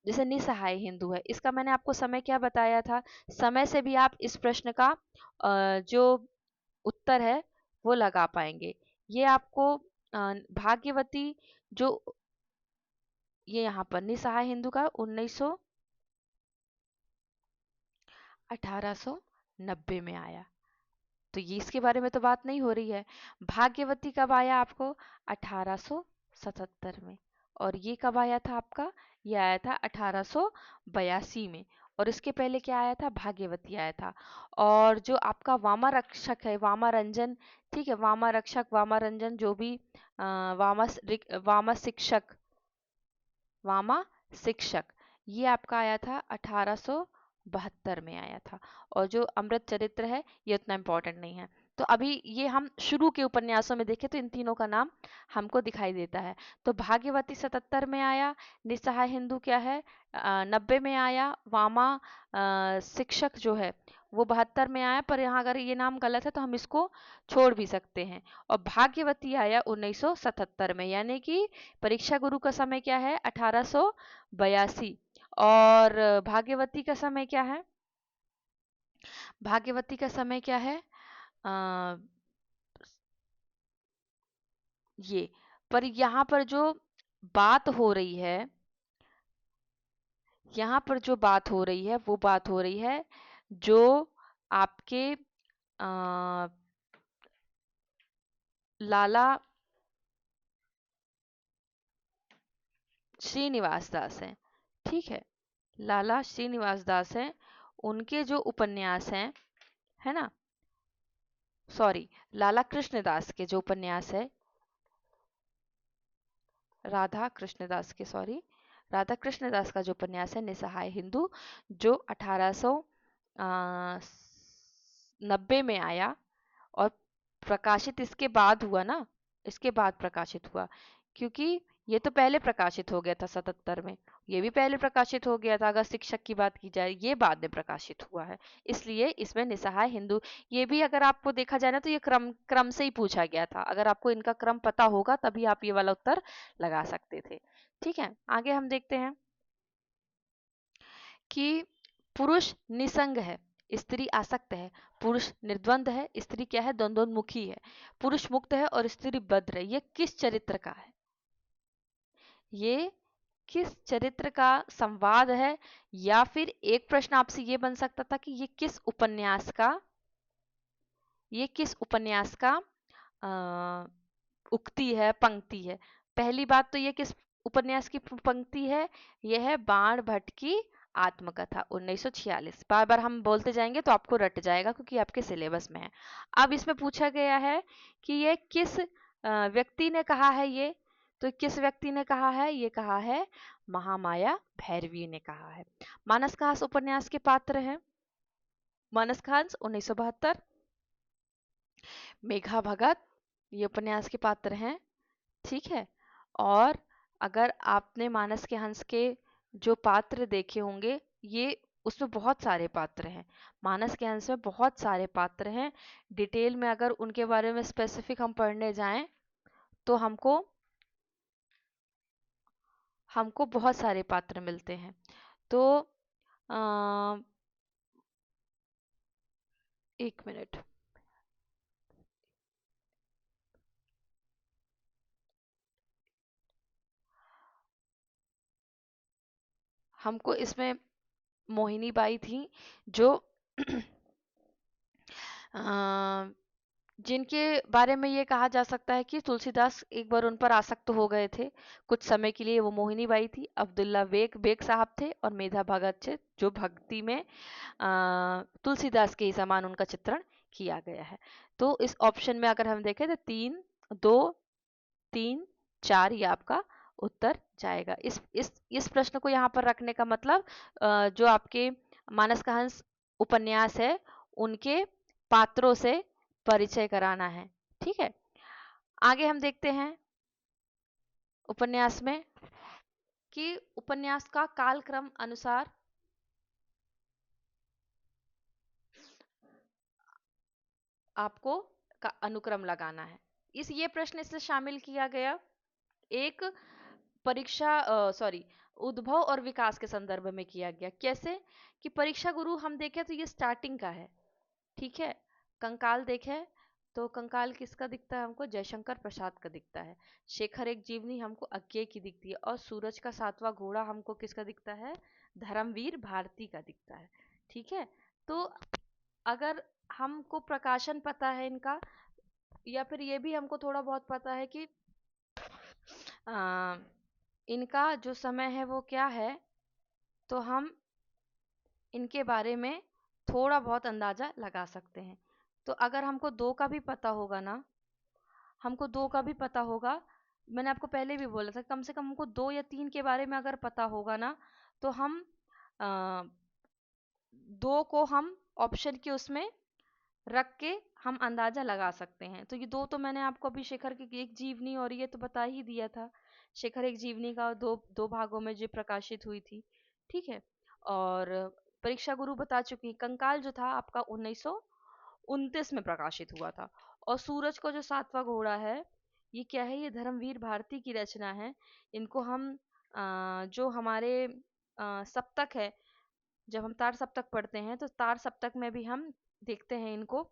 जैसे निसहाय हिंदू है, इसका मैंने आपको समय क्या बताया था। समय से भी आप इस प्रश्न का जो उत्तर है वो लगा पाएंगे। ये आपको भाग्यवती जो ये यहाँ पर निसहाय हिंदू का 1890 में आया, तो ये इसके बारे में तो बात नहीं हो रही है। भाग्यवती कब आया आपको? 1877 में। और ये कब आया था आपका? ये आया था 1882 में। और इसके पहले क्या आया था? भाग्यवती आया था। और जो आपका वामारक्षक है, वामारंजन, ठीक है, वामारक्षक, वामारंजन, जो भी वामा शिक्षक, वामा शिक्षक, ये आपका आया था 1872 में आया था। और जो अमृत चरित्र है ये उतना इम्पोर्टेंट नहीं है। तो अभी ये हम शुरू के उपन्यासों में देखें तो इन तीनों का नाम हमको दिखाई देता है। तो भाग्यवती 77 में आया, निस्सहाय हिंदू क्या है 90 में आया, वामा शिक्षक जो है वो 72 में आया, पर यहाँ अगर ये नाम गलत है तो हम इसको छोड़ भी सकते हैं। और भाग्यवती आया 1977 में, यानी कि परीक्षा गुरु का समय क्या है? 1882। और भाग्यवती का समय क्या है? भाग्यवती का समय क्या है? आ, ये पर यहाँ पर जो बात हो रही है, यहाँ पर जो बात हो रही है वो बात हो रही है जो आपके लाला श्रीनिवास दास हैं, ठीक है, लाला श्रीनिवास दास हैं, उनके जो उपन्यास हैं, है ना, सॉरी, लाला कृष्णदास के जो उपन्यास है, राधा कृष्णदास के, सॉरी, राधा कृष्णदास का जो उपन्यास है निसहाय हिंदू, जो 1890 में आया और प्रकाशित इसके बाद हुआ ना, इसके बाद प्रकाशित हुआ, क्योंकि ये तो पहले प्रकाशित हो गया था 77 में, ये भी पहले प्रकाशित हो गया था, अगर शिक्षक की बात की जाए, ये बाद में प्रकाशित हुआ है, इसलिए इसमें निसहाय हिंदू। ये भी अगर आपको देखा जाए ना तो ये क्रम क्रम से ही पूछा गया था, अगर आपको इनका क्रम पता होगा तभी आप ये वाला उत्तर लगा सकते थे। ठीक है, आगे हम देखते हैं कि पुरुष निसंग है, स्त्री आसक्त है, पुरुष निर्द्वंद है, स्त्री क्या है? द्वंद्वोन्मुखी है, पुरुष मुक्त है और स्त्री बद्ध है। ये किस चरित्र का है? ये किस चरित्र का संवाद है? या फिर एक प्रश्न आपसे ये बन सकता था कि ये किस उपन्यास का उक्ति है, पंक्ति है। पहली बात तो ये किस उपन्यास की पंक्ति है? यह है बाण भट्ट की आत्मकथा 1946। बार बार हम बोलते जाएंगे तो आपको रट जाएगा क्योंकि आपके सिलेबस में है। अब इसमें पूछा गया है कि ये किस व्यक्ति ने कहा है, ये तो किस व्यक्ति ने कहा है? ये कहा है महामाया भैरवी ने कहा है। मानस का हंस उपन्यास के पात्र हैं, मानस का हंस 1972, मेघा भगत ये उपन्यास के पात्र हैं, ठीक है। और अगर आपने मानस के हंस के जो पात्र देखे होंगे, ये उसमें बहुत सारे पात्र हैं, मानस के हंस में बहुत सारे पात्र हैं। डिटेल में अगर उनके बारे में स्पेसिफिक हम पढ़ने जाएं तो हमको बहुत सारे पात्र मिलते हैं। तो एक मिनट, हमको इसमें मोहिनी बाई थी जो जिनके बारे में ये कहा जा सकता है कि तुलसीदास एक बार उन पर आसक्त हो गए थे कुछ समय के लिए। वो मोहिनी बाई थी, अब्दुल्ला बेग बेग साहब थे और मेधा भगत थे, जो भक्ति में तुलसीदास के ही समान उनका चित्रण किया गया है। तो इस ऑप्शन में अगर हम देखें तो 3 2, 3, 4 ये आपका उत्तर जाएगा। इस प्रश्न को यहाँ पर रखने का मतलब जो आपके मानस का हंस उपन्यास है उनके पात्रों से परिचय कराना है। ठीक है, आगे हम देखते हैं उपन्यास में कि उपन्यास का कालक्रम अनुसार आपको का अनुक्रम लगाना है। ये प्रश्न इसलिए शामिल किया गया, एक परीक्षा सॉरी उद्भव और विकास के संदर्भ में किया गया। कैसे कि परीक्षा गुरु हम देखें तो ये स्टार्टिंग का है, ठीक है। कंकाल देखें तो कंकाल किसका दिखता है हमको, जयशंकर प्रसाद का दिखता है। शेखर एक जीवनी हमको अज्ञे की दिखती है, और सूरज का सातवां घोड़ा हमको किसका दिखता है, धर्मवीर भारती का दिखता है। ठीक है, तो अगर हमको प्रकाशन पता है इनका, या फिर ये भी हमको थोड़ा बहुत पता है कि आ, इनका जो समय है वो क्या है, तो हम इनके बारे में थोड़ा बहुत अंदाजा लगा सकते हैं। तो अगर हमको 2 का भी पता होगा ना, हमको 2 का भी पता होगा, मैंने आपको पहले भी बोला था कम से कम हमको 2 या 3 के बारे में अगर पता होगा ना, तो हम 2 को हम ऑप्शन के उसमें रख के हम अंदाजा लगा सकते हैं। तो ये 2 तो मैंने आपको अभी शेखर की एक जीवनी और ये तो बता ही दिया था। शेखर एक जीवनी का दो भागों में जो प्रकाशित हुई थी, ठीक है। और परीक्षा गुरु बता चुकी, कंकाल जो था आपका 1929 में प्रकाशित हुआ था। और सूरज को जो सातवां घोड़ा है, ये क्या है, ये धर्मवीर भारती की रचना है। इनको हम जो हमारे सप्तक है, जब हम तार सप्तक पढ़ते हैं तो तार सप्तक में भी हम देखते हैं इनको।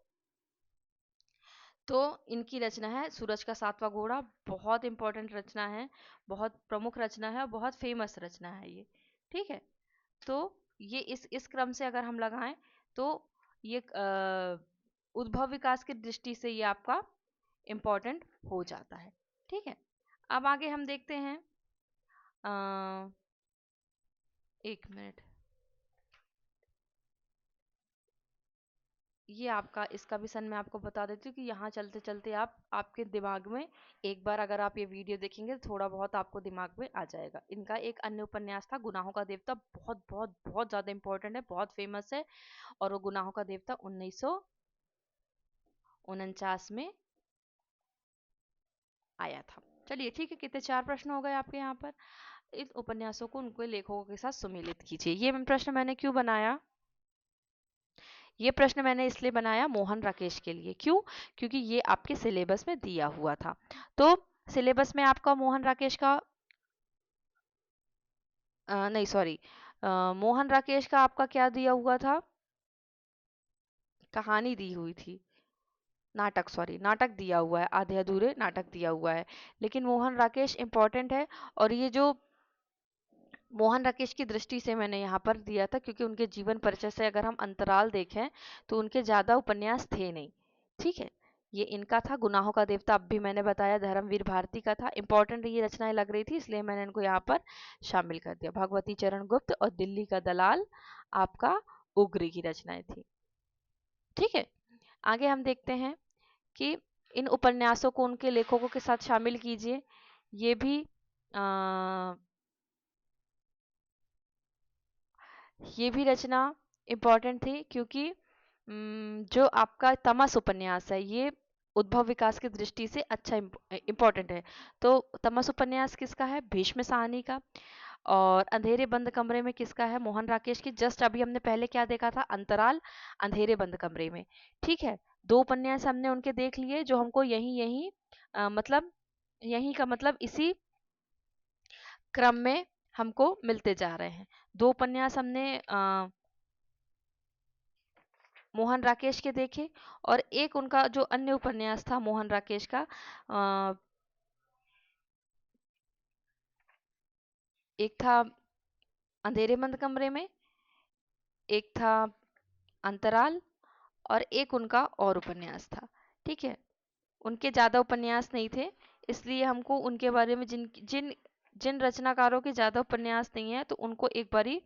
तो इनकी रचना है सूरज का सातवां घोड़ा, बहुत इंपॉर्टेंट रचना है, बहुत प्रमुख रचना है और बहुत फेमस रचना है ये। ठीक है, तो ये इस क्रम से अगर हम लगाएं तो ये उद्भव विकास की दृष्टि से ये आपका इम्पोर्टेंट हो जाता है। ठीक है, अब आगे हम देखते हैं, एक मिनट, ये आपका इसका भी सन मैं आपको बता देती हूँ कि यहाँ चलते चलते आपके दिमाग में एक बार अगर आप ये वीडियो देखेंगे तो थोड़ा बहुत आपको दिमाग में आ जाएगा। इनका एक अन्य उपन्यास था गुनाहों का देवता, बहुत बहुत बहुत ज्यादा इंपॉर्टेंट है, बहुत फेमस है। और वो गुनाहों का देवता 1949 में आया था। चलिए ठीक है, कितने 4 प्रश्न हो गए आपके यहाँ पर। इन उपन्यासों को उनके लेखकों के साथ सुमेलित कीजिए। ये प्रश्न मैंने क्यों बनाया, ये प्रश्न मैंने इसलिए बनाया मोहन राकेश के लिए। क्यों, क्योंकि ये आपके सिलेबस में दिया हुआ था। तो सिलेबस में आपका मोहन राकेश का नहीं सॉरी, मोहन राकेश का आपका क्या दिया हुआ था, कहानी दी हुई थी, नाटक, सॉरी नाटक दिया हुआ है, आधे अधूरे नाटक दिया हुआ है। लेकिन मोहन राकेश इंपॉर्टेंट है, और ये जो मोहन राकेश की दृष्टि से मैंने यहाँ पर दिया था क्योंकि उनके जीवन परिचय से अगर हम अंतराल देखें तो उनके ज्यादा उपन्यास थे नहीं। ठीक है, ये इनका था गुनाहों का देवता, अब भी मैंने बताया धर्मवीर भारती का था। इंपॉर्टेंट ये रचनाएं लग रही थी इसलिए मैंने इनको यहाँ पर शामिल कर दिया। भगवती चरण गुप्त और दिल्ली का दलाल आपका उग्री की रचनाएं थी। ठीक है, आगे हम देखते हैं कि इन उपन्यासों को उनके लेखकों के साथ शामिल कीजिए। ये भी ये भी रचना इम्पोर्टेंट थी क्योंकि जो आपका तमस उपन्यास है ये उद्भव विकास की दृष्टि से अच्छा इम्पोर्टेंट है। तो तमस उपन्यास किसका है, भीष्म साहनी का। और अंधेरे बंद कमरे में किसका है, मोहन राकेश की। जस्ट अभी हमने पहले क्या देखा था, अंतराल, अंधेरे बंद कमरे में। ठीक है, 2 उपन्यास हमने उनके देख लिए जो हमको यही यही मतलब यही का मतलब इसी क्रम में हमको मिलते जा रहे हैं। 2 उपन्यास हमने मोहन राकेश के देखे, और एक उनका जो अन्य उपन्यास था मोहन राकेश का, एक था अंधेरे बंद कमरे में, एक था अंतराल, और एक उनका और उपन्यास था। ठीक है, उनके ज्यादा उपन्यास नहीं थे, इसलिए हमको उनके बारे में जिन जिन जिन रचनाकारों के ज्यादा उपन्यास नहीं है तो उनको एक बारी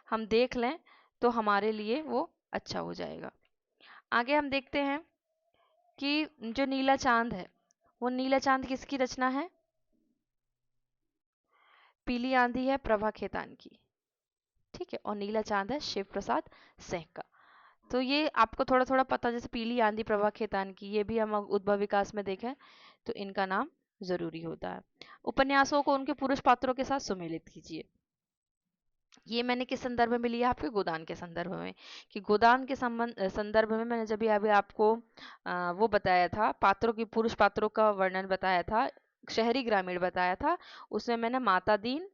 हम देख लें तो हमारे लिए वो अच्छा हो जाएगा। आगे हम देखते हैं कि जो नीला चांद है वो नीला चांद किसकी रचना है? पीली आंधी है प्रभा खेतान की, ठीक है, और नीला चांद है शिव प्रसाद सिंह का। तो ये आपको थोड़ा थोड़ा पता, जैसे पीली आंधी प्रभा खेतान की, ये भी हम उद्भव विकास में देखें तो इनका नाम जरूरी होता है। उपन्यासों को उनके पुरुष पात्रों के साथ सुमेलित कीजिए। ये मैंने किस संदर्भ में लिया? आपके गोदान के संदर्भ में, कि गोदान के संदर्भ में मैंने जब अभी आपको वो बताया था, पात्रों की, पुरुष पात्रों का वर्णन बताया था, शहरी ग्रामीण बताया था, उसमें मैंने माता दीन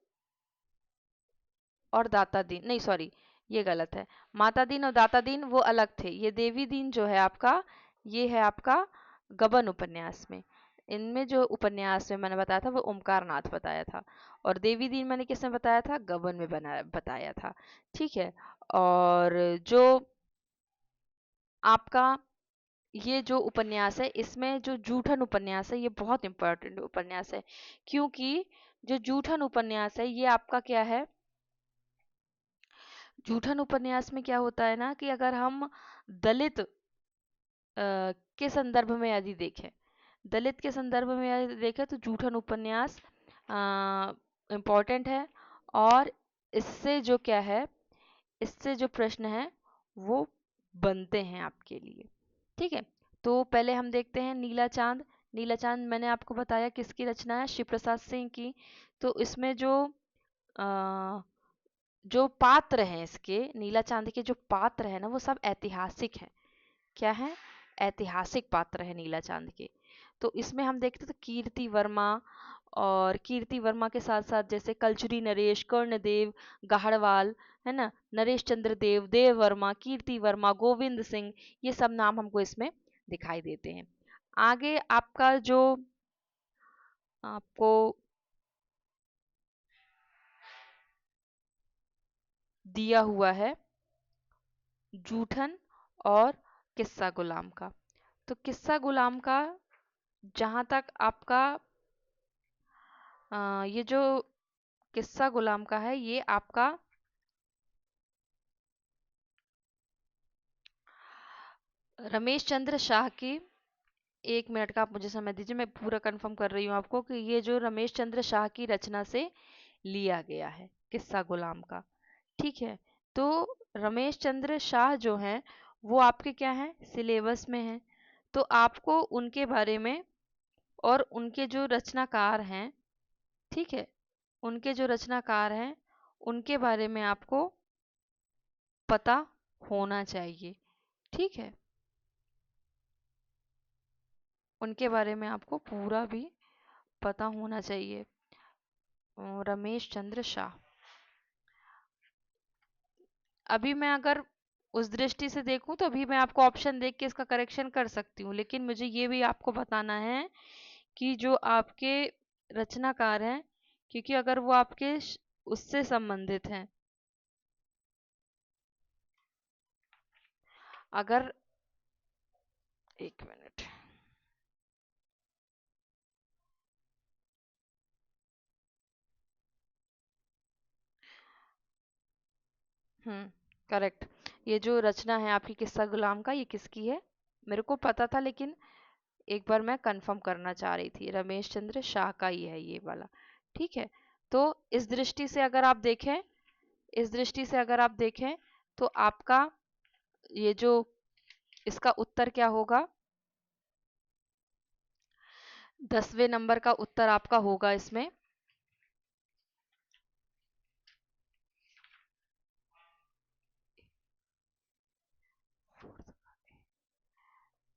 और दाता दीन, नहीं सॉरी ये गलत है, माता दीन और दाता दीन वो अलग थे, ये देवी दीन जो है आपका, ये है आपका गबन उपन्यास में। इनमें जो उपन्यास में मैंने बताया था वो ओमकार नाथ बताया था, और देवी दीन मैंने किसमें बताया था? गबन में बताया था, ठीक है। और जो आपका ये जो उपन्यास है, इसमें जो जूठन उपन्यास है, ये बहुत इंपॉर्टेंट उपन्यास है, क्योंकि जो जूठन उपन्यास है ये आपका क्या है? जूठन उपन्यास में क्या होता है ना, कि अगर हम दलित के संदर्भ में यदि देखें, दलित के संदर्भ में यदि देखें तो जूठन उपन्यास इम्पोर्टेंट है, और इससे जो क्या है, इससे जो प्रश्न है वो बनते हैं आपके लिए, ठीक है। तो पहले हम देखते हैं नीला चांद। नीला चांद मैंने आपको बताया किसकी रचना है? शिव प्रसाद सिंह की। तो इसमें अ, जो पात्र हैं, इसके नीला चांद के जो पात्र हैं ना, वो सब ऐतिहासिक हैं। क्या है? ऐतिहासिक पात्र है नीला चांद के। तो इसमें हम देखते तो कीर्ति वर्मा, और कीर्ति वर्मा के साथ साथ जैसे कलचुरी नरेश, कर्णदेव, गाहड़वाल, है ना, नरेश चंद्र देव, देव वर्मा, कीर्ति वर्मा, गोविंद सिंह, ये सब नाम हमको इसमें दिखाई देते हैं। आगे आपका जो आपको दिया हुआ है जूठन और किस्सा गुलाम का, तो किस्सा गुलाम का जहां तक आपका ये जो किस्सा गुलाम का है, ये आपका रमेश चंद्र शाह की, 1 मिनट का आप मुझे समय दीजिए, मैं पूरा कंफर्म कर रही हूँ आपको, कि ये जो रमेश चंद्र शाह की रचना से लिया गया है किस्सा गुलाम का, ठीक है। तो रमेश चंद्र शाह जो हैं वो आपके क्या हैं? सिलेबस में हैं। तो आपको उनके बारे में, और उनके जो रचनाकार हैं, ठीक है, उनके जो रचनाकार हैं उनके बारे में आपको पता होना चाहिए, ठीक है। उनके बारे में आपको पूरा भी पता होना चाहिए। रमेश चंद्र शाह, अभी मैं अगर उस दृष्टि से देखूं तो अभी मैं आपको ऑप्शन देख के इसका करेक्शन कर सकती हूँ, लेकिन मुझे ये भी आपको बताना है कि जो आपके रचनाकार हैं, क्योंकि अगर वो आपके उससे संबंधित हैं, अगर 1 मिनट, करेक्ट, ये जो रचना है आपकी किस्सा गुलाम का, ये किसकी है? मेरे को पता था, लेकिन एक बार मैं कंफर्म करना चाह रही थी, रमेश चंद्र शाह का ही है ये वाला, ठीक है। तो इस दृष्टि से अगर आप देखें, इस दृष्टि से अगर आप देखें तो आपका ये जो इसका उत्तर क्या होगा? 10वें नंबर का उत्तर आपका होगा इसमें,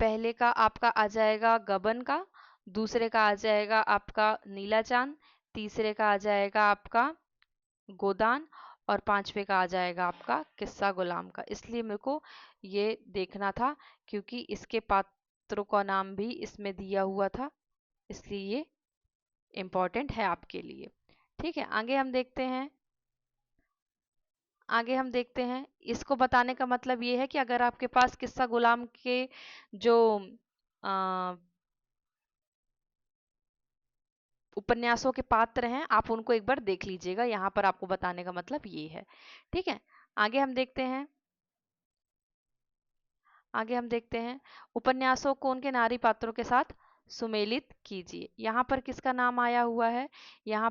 पहले का आपका आ जाएगा गबन का, दूसरे का आ जाएगा आपका नीला चांद, तीसरे का आ जाएगा आपका गोदान, और पांचवे का आ जाएगा आपका किस्सा गुलाम का। इसलिए मेरे को ये देखना था, क्योंकि इसके पात्रों का नाम भी इसमें दिया हुआ था, इसलिए ये इम्पोर्टेंट है आपके लिए, ठीक है। आगे हम देखते हैं, इसको बताने का मतलब ये है कि अगर आपके पास किस्सा गुलाम के जो अ, उपन्यासों के पात्र हैं, आप उनको एक बार देख लीजिएगा, यहाँ पर आपको बताने का मतलब ये है, ठीक है। आगे हम देखते हैं, आगे हम देखते हैं उपन्यासों को उनके नारी पात्रों के साथ सुमेलित कीजिए। यहाँ पर किसका नाम आया हुआ है? यहाँ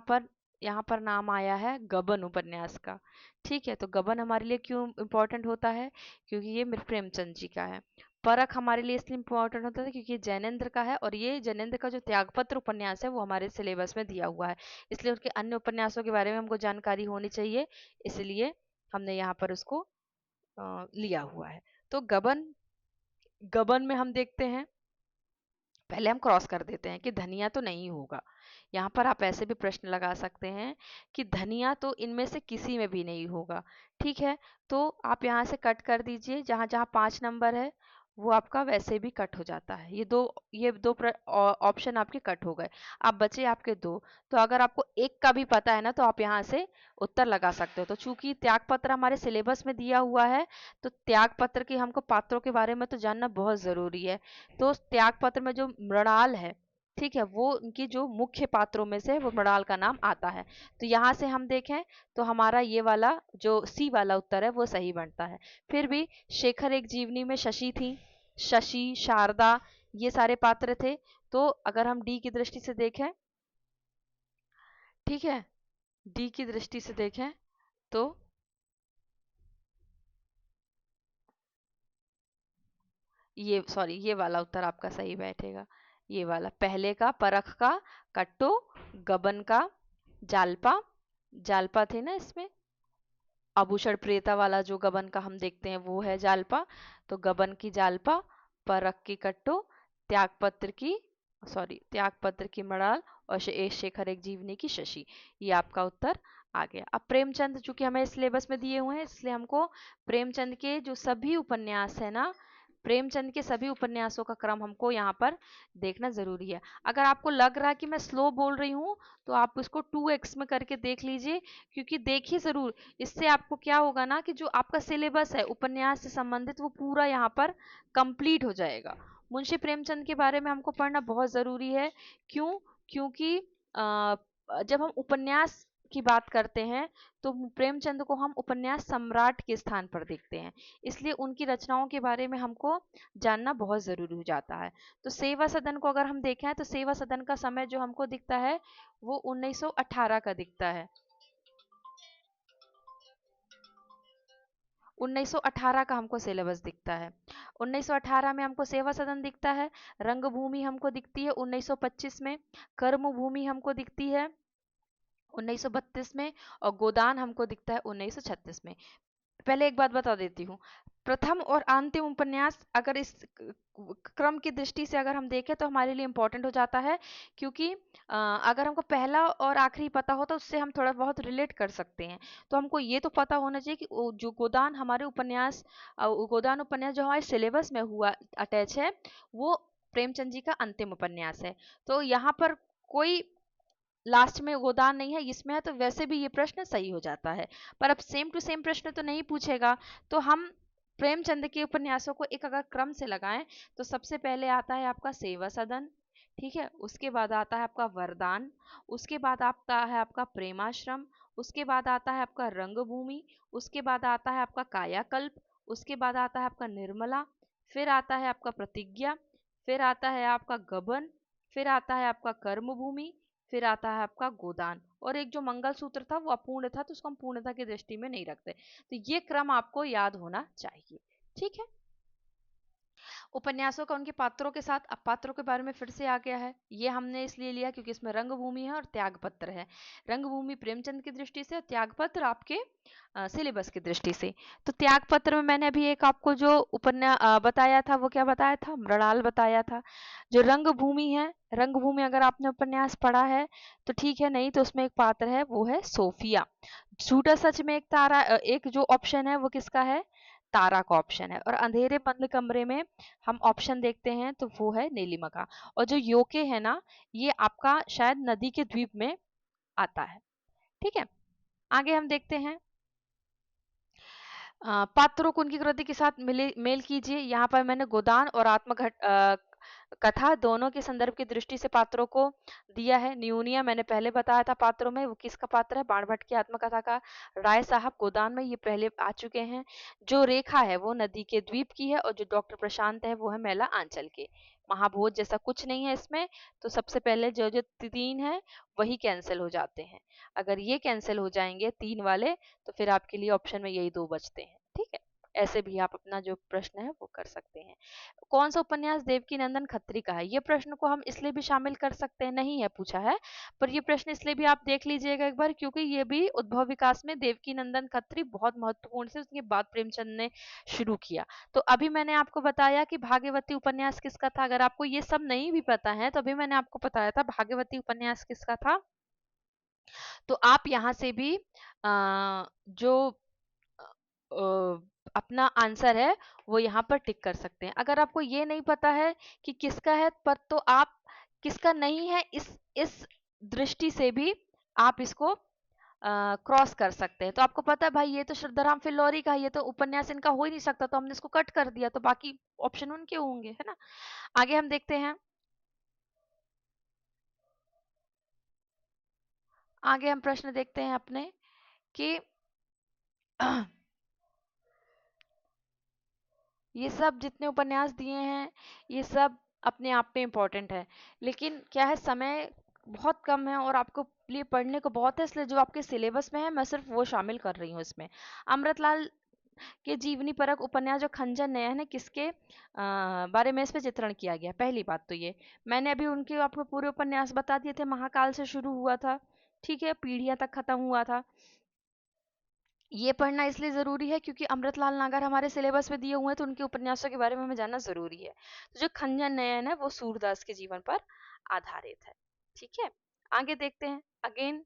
पर नाम आया है गबन उपन्यास का। ठीक है, तो गबन हमारे लिए क्यों इम्पोर्टेंट होता है? क्योंकि ये प्रेमचंद जी का है। परख हमारे लिए इसलिए इम्पोर्टेंट होता है क्योंकि ये जैनेन्द्र का है, और ये जैनेन्द्र का जो त्यागपत्र उपन्यास है वो हमारे सिलेबस में दिया हुआ है, इसलिए उनके अन्य उपन्यासों के बारे में हमको जानकारी होनी चाहिए, इसलिए हमने यहाँ पर उसको लिया हुआ है। तो गबन गबन में हम देखते हैं, पहले हम क्रॉस कर देते हैं कि धनिया तो नहीं होगा। यहाँ पर आप ऐसे भी प्रश्न लगा सकते हैं कि धनिया तो इनमें से किसी में भी नहीं होगा। ठीक है, तो आप यहाँ से कट कर दीजिए, जहाँ जहाँ 5 नंबर है वो आपका वैसे भी कट हो जाता है। ये दो ऑप्शन आपके कट हो गए, आप बचे आपके दो। तो अगर आपको एक का भी पता है ना, तो आप यहाँ से उत्तर लगा सकते हो। तो चूंकि त्यागपत्र हमारे सिलेबस में दिया हुआ है, तो त्यागपत्र के हमको पात्रों के बारे में तो जानना बहुत जरूरी है। तो त्यागपत्र में जो मृणाल है, ठीक है, वो उनकी जो मुख्य पात्रों में से वो मृणाल का नाम आता है। तो यहाँ से हम देखें तो हमारा ये वाला जो सी वाला उत्तर है वो सही बनता है। फिर भी शेखर एक जीवनी में शशि थी, शशि, शारदा, ये सारे पात्र थे। तो अगर हम डी की दृष्टि से देखें, ठीक है, डी की दृष्टि से देखें तो ये वाला उत्तर आपका सही बैठेगा। ये वाला, पहले का परख का कट्टो, गबन का जालपा, जालपा थे ना इसमें, आभूषण प्रेता वाला जो गबन का हम देखते हैं वो है जालपा। तो गबन की जालपा, परख की कट्टो, त्यागपत्र की त्यागपत्र की मड़ाल, और शेखर एक जीवनी की शशि। ये आपका उत्तर आ गया। अब प्रेमचंद चूंकि हमें सिलेबस में दिए हुए हैं, इसलिए हमको प्रेमचंद के जो सभी उपन्यास है ना, प्रेमचंद के सभी उपन्यासों का क्रम हमको यहाँ पर देखना जरूरी है। अगर आपको लग रहा है कि मैं स्लो बोल रही हूँ, तो आप उसको 2x में करके देख लीजिए, क्योंकि देखिए जरूर, इससे आपको क्या होगा ना कि जो आपका सिलेबस है उपन्यास से संबंधित वो पूरा यहाँ पर कंप्लीट हो जाएगा। मुंशी प्रेमचंद के बारे में हमको पढ़ना बहुत जरूरी है। क्यों? क्योंकि जब हम उपन्यास की बात करते हैं तो प्रेमचंद को हम उपन्यास सम्राट के स्थान पर देखते हैं, इसलिए उनकी रचनाओं के बारे में हमको जानना बहुत जरूरी हो जाता है। तो सेवा सदन को अगर हम देखें तो सेवा सदन का समय जो हमको दिखता है वो 1918 का दिखता है। 1918 का हमको सिलेबस दिखता है। 1918 में हमको सेवा सदन दिखता है, रंगभूमि हमको दिखती है 1925 में, कर्मभूमि हमको दिखती है 1932 में, और गोदान हमको दिखता है 1936 में। पहले एक बात बता देती हूँ, प्रथम और अंतिम उपन्यास अगर इस क्रम की दृष्टि से अगर हम देखें तो हमारे लिए इम्पोर्टेंट हो जाता है, क्योंकि अगर हमको पहला और आखिरी पता हो तो उससे हम थोड़ा बहुत रिलेट कर सकते हैं। तो हमको ये तो पता होना चाहिए कि जो गोदान हमारे उपन्यास गोदान उपन्यास जो हमारे सिलेबस में हुआ अटैच है, वो प्रेमचंद जी का अंतिम उपन्यास है। तो यहाँ पर कोई लास्ट में गोदान नहीं है, इसमें है, तो वैसे भी ये प्रश्न सही हो जाता है। पर अब सेम टू सेम प्रश्न तो नहीं पूछेगा, तो हम प्रेमचंद के उपन्यासों को एक अगर क्रम से लगाएं तो सबसे पहले आता है आपका सेवा सदन, ठीक है, उसके बाद आता है आपका वरदान, उसके बाद आता है आपका प्रेमाश्रम, उसके बाद आता है आपका रंगभूमि, उसके बाद आता है आपका कायाकल्प, उसके बाद आता है आपका निर्मला, फिर आता है आपका प्रतिज्ञा, फिर आता है आपका गबन, फिर आता है आपका कर्मभूमि, फिर आता है आपका गोदान, और एक जो मंगलसूत्र था वो अपूर्ण था, तो उसको हम पूर्णता की दृष्टि में नहीं रखते। तो ये क्रम आपको याद होना चाहिए। ठीक है, उपन्यासों का उनके पात्रों के साथ, अब पात्रों के बारे में फिर से आ गया है। ये हमने इसलिए लिया क्योंकि इसमें रंगभूमि है और त्यागपत्र है। रंगभूमि प्रेमचंद की दृष्टि से और त्यागपत्र आपके सिलेबस की दृष्टि से। तो त्यागपत्र में मैंने अभी एक आपको जो उपन्यास बताया था, वो क्या बताया था? मृणाल बताया था। जो रंगभूमि है, रंगभूमि अगर आपने उपन्यास पढ़ा है तो ठीक है, नहीं तो उसमें एक पात्र है वो है सोफिया। झूठा सच में एक तारा, एक जो ऑप्शन है वो किसका है? तारा का ऑप्शन है। और अंधेरे बंद कमरे में हम ऑप्शन देखते हैं तो वो है नीलिमा का। और जो योके है ना, ये आपका शायद नदी के द्वीप में आता है। ठीक है, आगे हम देखते हैं, पात्रों को उनकी कृति के साथ मेल कीजिए। यहाँ पर मैंने गोदान और कथा दोनों के संदर्भ की दृष्टि से पात्रों को दिया है। न्यूनिया मैंने पहले बताया था पात्रों में, वो किसका पात्र है? बाणभट्ट की आत्मकथा का। राय साहब गोदान में, ये पहले आ चुके हैं। जो रेखा है वो नदी के द्वीप की है, और जो डॉक्टर प्रशांत है वो है मैला आंचल के। महाभोज जैसा कुछ नहीं है इसमें। तो सबसे पहले जो जो तीन है वही कैंसिल हो जाते हैं। अगर ये कैंसिल हो जाएंगे तीन वाले, तो फिर आपके लिए ऑप्शन में यही दो बचते हैं। ठीक है, ऐसे भी आप अपना जो प्रश्न है वो कर सकते हैं। कौन सा उपन्यास देवकी नंदन खत्री का है? ये प्रश्न को हम इसलिए भी शामिल कर सकते हैं, नहीं है पूछा है, पर ये प्रश्न इसलिए भी आप देख लीजिएगा एक बार, क्योंकि ये भी उद्भव विकास में देवकी नंदन खत्री बहुत महत्वपूर्ण से, उसके बाद प्रेमचंद ने शुरू किया। तो अभी मैंने आपको बताया कि भाग्यवती उपन्यास किसका था। अगर आपको ये सब नहीं भी पता है तो अभी मैंने आपको बताया था भाग्यवती उपन्यास किसका था। तो आप यहाँ से भी जो अपना आंसर है वो यहाँ पर टिक कर सकते हैं। अगर आपको ये नहीं पता है कि किसका है, पर तो आप किसका नहीं है, इस दृष्टि से भी आप इसको क्रॉस कर सकते हैं। तो आपको पता है भाई ये तो श्रद्धाराम फिल्लौरी का है, ये तो उपन्यास इनका हो ही नहीं सकता, तो हमने इसको कट कर दिया, तो बाकी ऑप्शन उनके होंगे, है ना। आगे हम देखते हैं, आगे हम प्रश्न देखते हैं अपने कि ये सब जितने उपन्यास दिए हैं ये सब अपने आप में इम्पोर्टेंट है, लेकिन क्या है समय बहुत कम है और आपको लिए पढ़ने को बहुत है, इसलिए जो आपके सिलेबस में है मैं सिर्फ वो शामिल कर रही हूँ इसमें। अमृतलाल के जीवनी परक उपन्यास जो खंजर नयन है किसके बारे में इस पे चित्रण किया गया? पहली बात तो ये मैंने अभी उनके आपको पूरे उपन्यास बता दिए थे। महाकाल से शुरू हुआ था, ठीक है, पीढ़ियां तक खत्म हुआ था। ये पढ़ना इसलिए ज़रूरी है क्योंकि अमृतलाल नागर हमारे सिलेबस में दिए हुए हैं, तो उनके उपन्यासों के बारे में हमें जानना ज़रूरी है। तो जो खंजन नयन है वो सूरदास के जीवन पर आधारित है। ठीक है, आगे देखते हैं। अगेन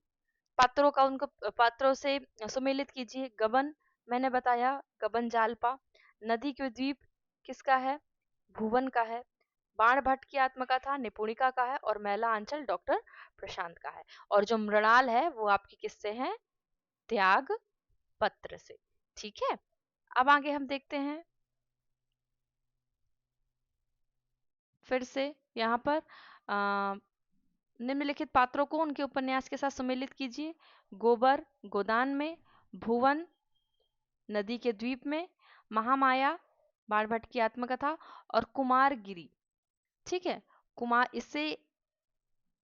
पात्रों का उनको पात्रों से सुमेलित कीजिए। गबन मैंने बताया, गबन जालपा। नदी के द्वीप किसका है? भुवन का है। बाण भट्ट की आत्मकथा निपुणिका का है। और मैला आंचल डॉक्टर प्रशांत का है। और जो मृणाल है वो आपकी किससे है? त्याग पत्र से। ठीक है, अब आगे हम देखते हैं फिर से यहाँ पर निम्नलिखित पात्रों को उनके उपन्यास के साथ सम्मिलित कीजिए। गोबर गोदान में, भुवन नदी के द्वीप में, महामाया बाणभट्ट की आत्मकथा, और कुमारगिरी। ठीक है, कुमार इससे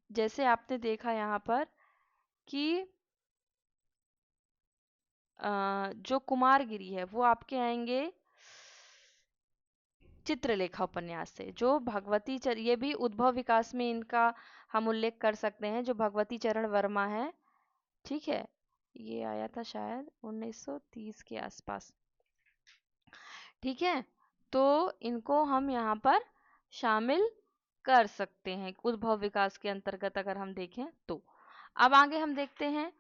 जैसे आपने देखा यहाँ पर कि जो कुमारगिरी है वो आपके आएंगे चित्रलेखा उपन्यास से। जो भगवती ये भी उद्भव विकास में इनका हम उल्लेख कर सकते हैं, जो भगवती चरण वर्मा है। ठीक है, ये आया था शायद 1930 के आसपास। ठीक है, तो इनको हम यहाँ पर शामिल कर सकते हैं उद्भव विकास के अंतर्गत अगर हम देखें तो। अब आगे हम देखते हैं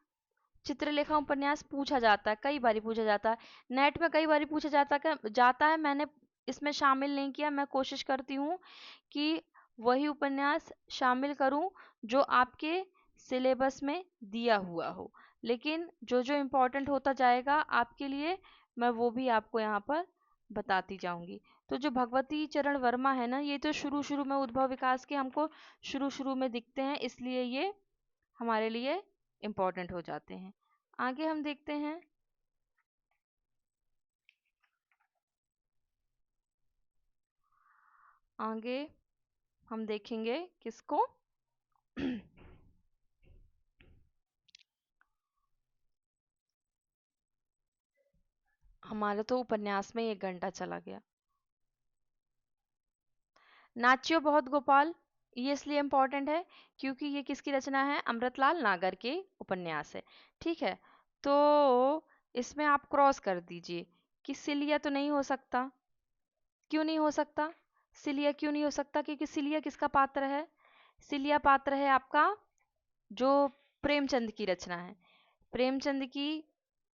चित्रलेखा उपन्यास पूछा जाता है, कई बार पूछा जाता है, नेट में कई बार पूछा जाता है। मैंने इसमें शामिल नहीं किया, मैं कोशिश करती हूँ कि वही उपन्यास शामिल करूँ जो आपके सिलेबस में दिया हुआ हो, लेकिन जो जो इम्पोर्टेंट होता जाएगा आपके लिए मैं वो भी आपको यहाँ पर बताती जाऊंगी। तो जो भगवती चरण वर्मा है ना, ये तो शुरू शुरू में उद्भव विकास के हमको शुरू शुरू में दिखते हैं, इसलिए ये हमारे लिए इम्पोर्टेंट हो जाते हैं। आगे हम देखते हैं, आगे हम देखेंगे किसको हमारे तो उपन्यास में 1 घंटा चला गया। नाच्यो बहुत गोपाल, ये इसलिए इम्पोर्टेंट है क्योंकि ये किसकी रचना है? अमृतलाल नागर के उपन्यास है। ठीक है, तो इसमें आप क्रॉस कर दीजिए कि सिलिया तो नहीं हो सकता। क्यों नहीं हो सकता? सिलिया क्यों नहीं हो सकता? क्योंकि सिलिया किसका पात्र है? सिलिया पात्र है आपका जो प्रेमचंद की रचना है, प्रेमचंद की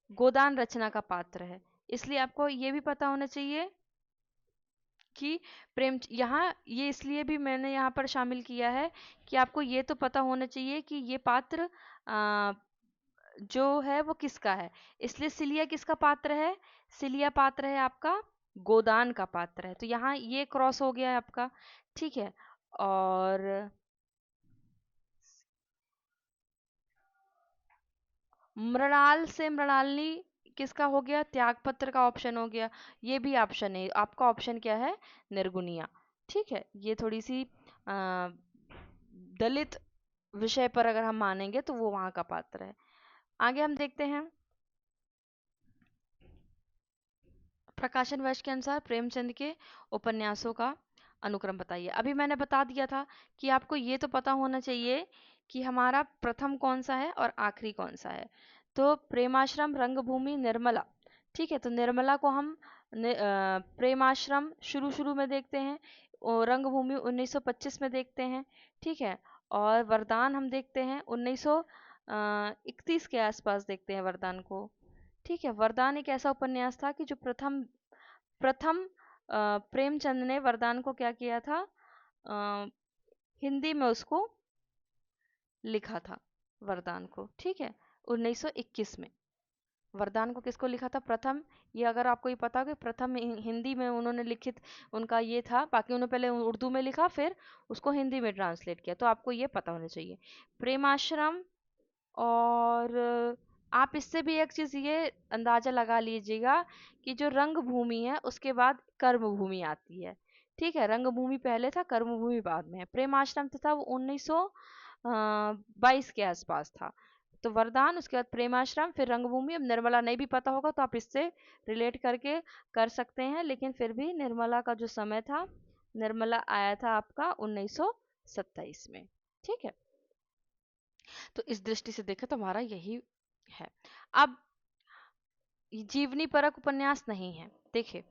गोदान रचना का पात्र है। इसलिए आपको ये भी पता होना चाहिए कि प्रेम यहाँ ये इसलिए भी मैंने यहाँ पर शामिल किया है कि आपको ये तो पता होना चाहिए कि ये पात्र जो है वो किसका है। इसलिए सिलिया किसका पात्र है? सिलिया पात्र है आपका गोदान का पात्र है, तो यहाँ ये क्रॉस हो गया है आपका। ठीक है, और मृणाल से मृणालिनी किसका हो गया? त्यागपत्र का ऑप्शन हो गया। ये भी ऑप्शन है आपका, ऑप्शन क्या है? निर्गुनिया। ठीक है, ये थोड़ी सी दलित विषय पर अगर हम मानेंगे तो वो वहाँ का पात्र है। आगे हम देखते हैं, प्रकाशन वर्ष के अनुसार प्रेमचंद के उपन्यासों का अनुक्रम बताइए। अभी मैंने बता दिया था कि आपको ये तो पता होना चाहिए कि हमारा प्रथम कौन सा है और आखिरी कौन सा है। तो प्रेमाश्रम, रंगभूमि, निर्मला। ठीक है, तो निर्मला को हम प्रेमाश्रम शुरू शुरू में देखते हैं और रंगभूमि 1925 में देखते हैं। ठीक है, और वरदान हम देखते हैं 1931 के आसपास देखते हैं वरदान को। ठीक है, वरदान एक ऐसा उपन्यास था कि जो प्रथम प्रथम प्रेमचंद ने वरदान को क्या किया था, अ, हिंदी में उसको लिखा था वरदान को। ठीक है, 1921 में वरदान को किसको लिखा था, प्रथम। ये अगर आपको ये पता हो कि प्रथम हिंदी में उन्होंने लिखित उनका ये था, बाकी उन्होंने पहले उर्दू में लिखा फिर उसको हिंदी में ट्रांसलेट किया, तो आपको ये पता होना चाहिए। प्रेमाश्रम, और आप इससे भी एक चीज़ ये अंदाज़ा लगा लीजिएगा कि जो रंगभूमि है उसके बाद कर्मभूमि आती है। ठीक है, रंगभूमि पहले था, कर्मभूमि बाद में है। प्रेम आश्रम था वो 1922 के आसपास था। तो वरदान, उसके बाद प्रेमाश्रम, फिर रंगभूमि। अब निर्मला नहीं भी पता होगा तो आप इससे रिलेट करके कर सकते हैं, लेकिन फिर भी निर्मला का जो समय था, निर्मला आया था आपका 1927 में। ठीक है, तो इस दृष्टि से देखें तो हमारा यही है। अब जीवनी परक उपन्यास नहीं है। देखिए,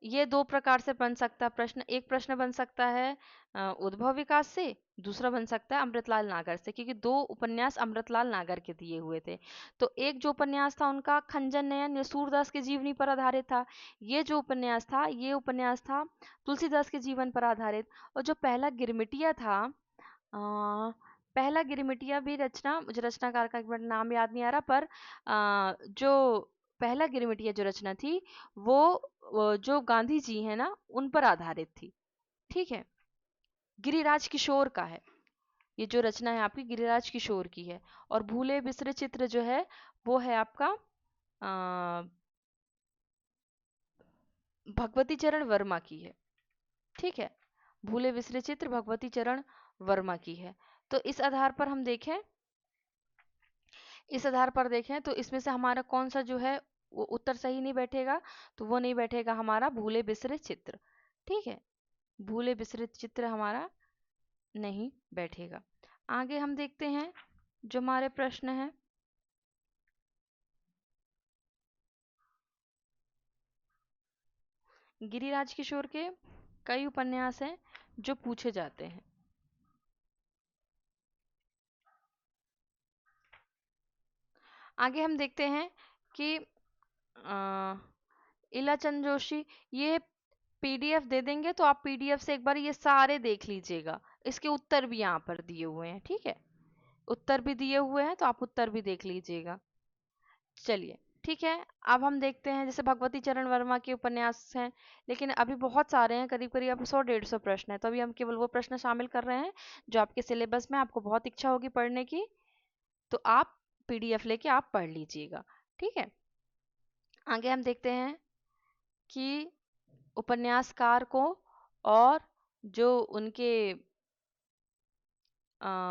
ये दो प्रकार से बन सकता है प्रश्न। एक प्रश्न बन सकता है उद्भव विकास से, दूसरा बन सकता है अमृतलाल नागर से, क्योंकि दो उपन्यास अमृतलाल नागर के दिए हुए थे। तो एक जो उपन्यास था उनका खंजन नयन या सूरदास के जीवनी पर आधारित था। ये जो उपन्यास था, ये उपन्यास था तुलसीदास के जीवन पर आधारित। और जो पहला गिरमिटिया था, पहला गिरमिटिया भी रचना, मुझे रचनाकार का एक मिनट नाम याद नहीं आ रहा, पर जो पहला गिरमिटिया जो रचना थी वो जो गांधी जी है ना उन पर आधारित थी। ठीक है, गिरिराज किशोर का है ये जो रचना है आपकी, गिरिराज किशोर की है। और भूले बिसरे चित्र जो है वो है आपका भगवती चरण वर्मा की है। ठीक है, भूले बिसरे चित्र भगवती चरण वर्मा की है। तो इस आधार पर देखें तो इसमें से हमारा कौन सा जो है वो उत्तर सही नहीं बैठेगा, तो वो नहीं बैठेगा हमारा भूले बिसरे चित्र। ठीक है, भूले बिसरे चित्र हमारा नहीं बैठेगा। आगे हम देखते हैं जो हमारे प्रश्न हैं। गिरिराज किशोर के कई उपन्यास हैं जो पूछे जाते हैं। आगे हम देखते हैं कि इलाचंद जोशी, ये पीडीएफ दे देंगे तो आप पीडीएफ से एक बार ये सारे देख लीजिएगा। इसके उत्तर भी यहाँ पर दिए हुए हैं। ठीक है, उत्तर भी दिए हुए हैं तो आप उत्तर भी देख लीजिएगा। चलिए, ठीक है, अब हम देखते हैं, जैसे भगवती चरण वर्मा के उपन्यास हैं, लेकिन अभी बहुत सारे हैं, करीब करीब अब 100-150 प्रश्न है, तो अभी हम केवल वो प्रश्न शामिल कर रहे हैं जो आपके सिलेबस में आपको बहुत इच्छा होगी पढ़ने की, तो आप पीडीएफ लेके आप पढ़ लीजिएगा। ठीक है, आगे हम देखते हैं कि उपन्यासकार को और जो उनके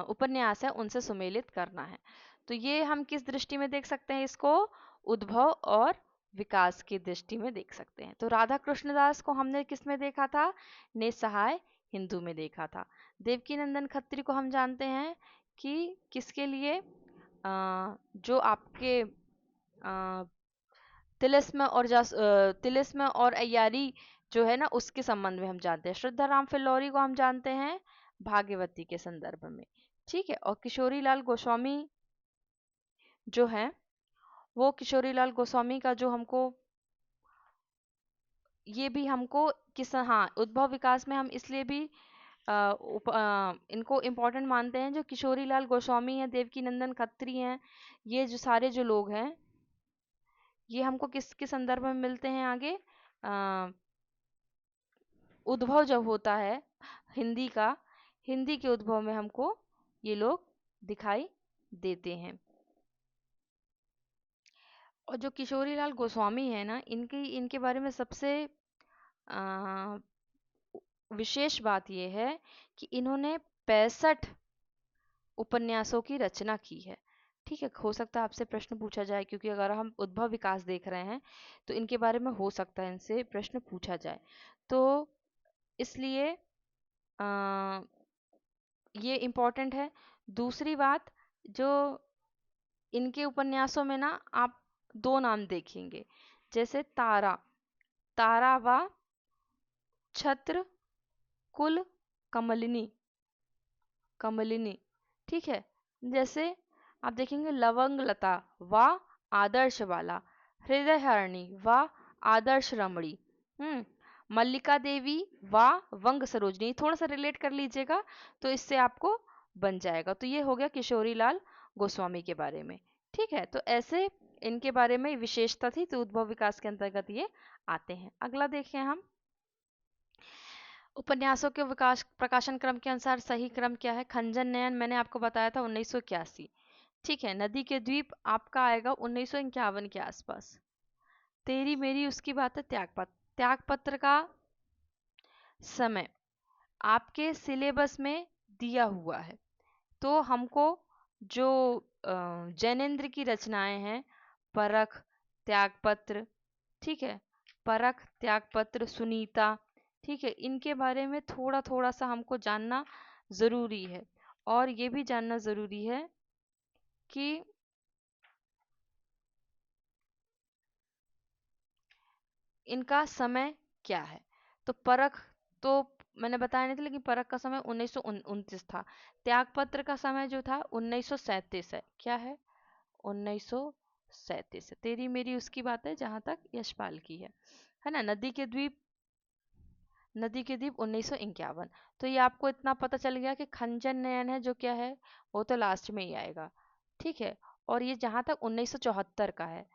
उपन्यास है उनसे सुमेलित करना है। तो ये हम किस दृष्टि में देख सकते हैं इसको, उद्भव और विकास की दृष्टि में देख सकते हैं। तो राधा कृष्णदास को हमने किस में देखा था, निस्सहाय हिंदू में देखा था। देवकी नंदन खत्री को हम जानते हैं कि किसके लिए, जो आपके तिलिस्म और अय्यारी जो है ना उसके संबंध में हम जानते हैं। श्रद्धा राम फिल्लौरी को हम जानते हैं भाग्यवती के संदर्भ में। ठीक है, और किशोरी लाल गोस्वामी जो है, वो किशोरी लाल गोस्वामी का जो हमको, ये भी हमको किस, हाँ, उद्भव विकास में हम इसलिए भी इनको इम्पोर्टेंट मानते हैं, जो किशोरी लाल गोस्वामी हैं, देवकी नंदन खत्री हैं, ये जो सारे जो लोग हैं, ये हमको किसके संदर्भ में मिलते हैं आगे, उद्भव जब होता है हिंदी का, हिंदी के उद्भव में हमको ये लोग दिखाई देते हैं। और जो किशोरी लाल गोस्वामी है ना, इनके इनके बारे में सबसे आ, विशेष बात यह है कि इन्होंने 65 उपन्यासों की रचना की है। ठीक है, हो सकता है आपसे प्रश्न पूछा जाए, क्योंकि अगर हम उद्भव विकास देख रहे हैं तो इनके बारे में हो सकता है इनसे प्रश्न पूछा जाए। तो इसलिए अ, ये इम्पोर्टेंट है। दूसरी बात, जो इनके उपन्यासों में ना आप दो नाम देखेंगे, जैसे तारा, तारा व छत्र कुल कमलिनी, कमलिनी। ठीक है, जैसे आप देखेंगे लवंग लता व आदर्श वाला, हृदय हरणी व आदर्श रमणी, मल्लिका देवी व वंग सरोजनी। थोड़ा सा रिलेट कर लीजिएगा तो इससे आपको बन जाएगा। तो ये हो गया किशोरी लाल गोस्वामी के बारे में। ठीक है, तो ऐसे इनके बारे में विशेषता थी, तो उद्भव विकास के अंतर्गत ये आते हैं। अगला देखें हम, उपन्यासों के विकास प्रकाशन क्रम के अनुसार सही क्रम क्या है। खंजन नयन मैंने आपको बताया था 1981। ठीक है, नदी के द्वीप आपका आएगा 1951 के आसपास। तेरी मेरी उसकी बात है त्यागपत्र। त्यागपत्र का समय आपके सिलेबस में दिया हुआ है, तो हमको जो जैनेन्द्र की रचनाएं हैं, परख, त्यागपत्र, ठीक है, परख, त्यागपत्र, सुनीता, ठीक है, इनके बारे में थोड़ा थोड़ा सा हमको जानना ज़रूरी है। और ये भी जानना ज़रूरी है कि इनका समय क्या है। तो परख तो मैंने बताया नहीं था, लेकिन परख का समय 1929 था। त्यागपत्र का समय जो था 1937 है। क्या है? 1937 है। तेरी मेरी उसकी बात है जहां तक यशपाल की है ना। नदी के द्वीप, नदी के द्वीप 1951। तो ये आपको इतना पता चल गया कि खंजन नयन है जो क्या है, वो तो लास्ट में ही आएगा। ठीक है, और ये जहां तक 1974 का है,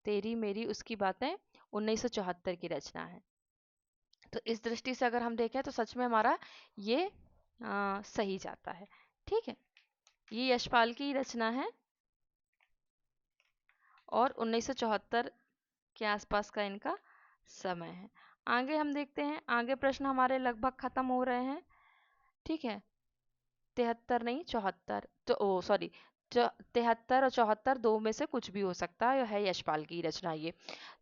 तेरी मेरी उसकी बातें 1974 की रचना है। तो इस दृष्टि से अगर हम देखें तो सच में हमारा ये सही जाता है। ठीक है, ये यशपाल की रचना है और 1974 के आसपास का इनका समय है। आगे हम देखते हैं, आगे प्रश्न हमारे लगभग खत्म हो रहे हैं। ठीक है, 73 नहीं 74, तो ओ सॉरी, 73 और 74 दो में से कुछ भी हो सकता है, यह है यशपाल की रचना ये।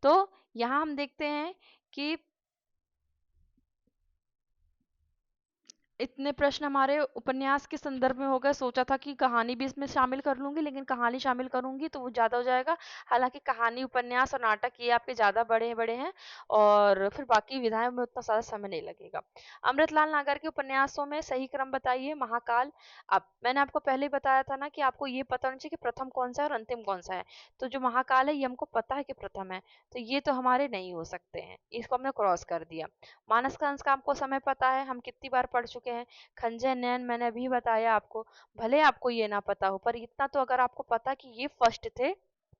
तो यहाँ हम देखते हैं कि इतने प्रश्न हमारे उपन्यास के संदर्भ में हो गए। सोचा था कि कहानी भी इसमें शामिल कर लूंगी, लेकिन कहानी शामिल करूंगी तो वो ज़्यादा हो जाएगा। हालांकि कहानी, उपन्यास और नाटक ये आपके ज़्यादा बड़े बड़े हैं, और फिर बाकी विधाओं में उतना सारा समय नहीं लगेगा। अमृतलाल नागर के उपन्यासों में सही क्रम बताइए। महाकाल, अब मैंने आपको पहले ही बताया था ना कि आपको ये पता होना चाहिए कि प्रथम कौन सा है और अंतिम कौन सा है। तो जो महाकाल है ये हमको पता है कि प्रथम है, तो ये तो हमारे नहीं हो सकते हैं, इसको हमने क्रॉस कर दिया। मानस का अंश का हमको समय पता है, हम कितनी बार पढ़ चुके हैं। खंजन नयन मैंने अभी बताया आपको, भले आपको ये ना पता हो, पर इतना तो अगर आपको पता कि ये फर्स्ट थे,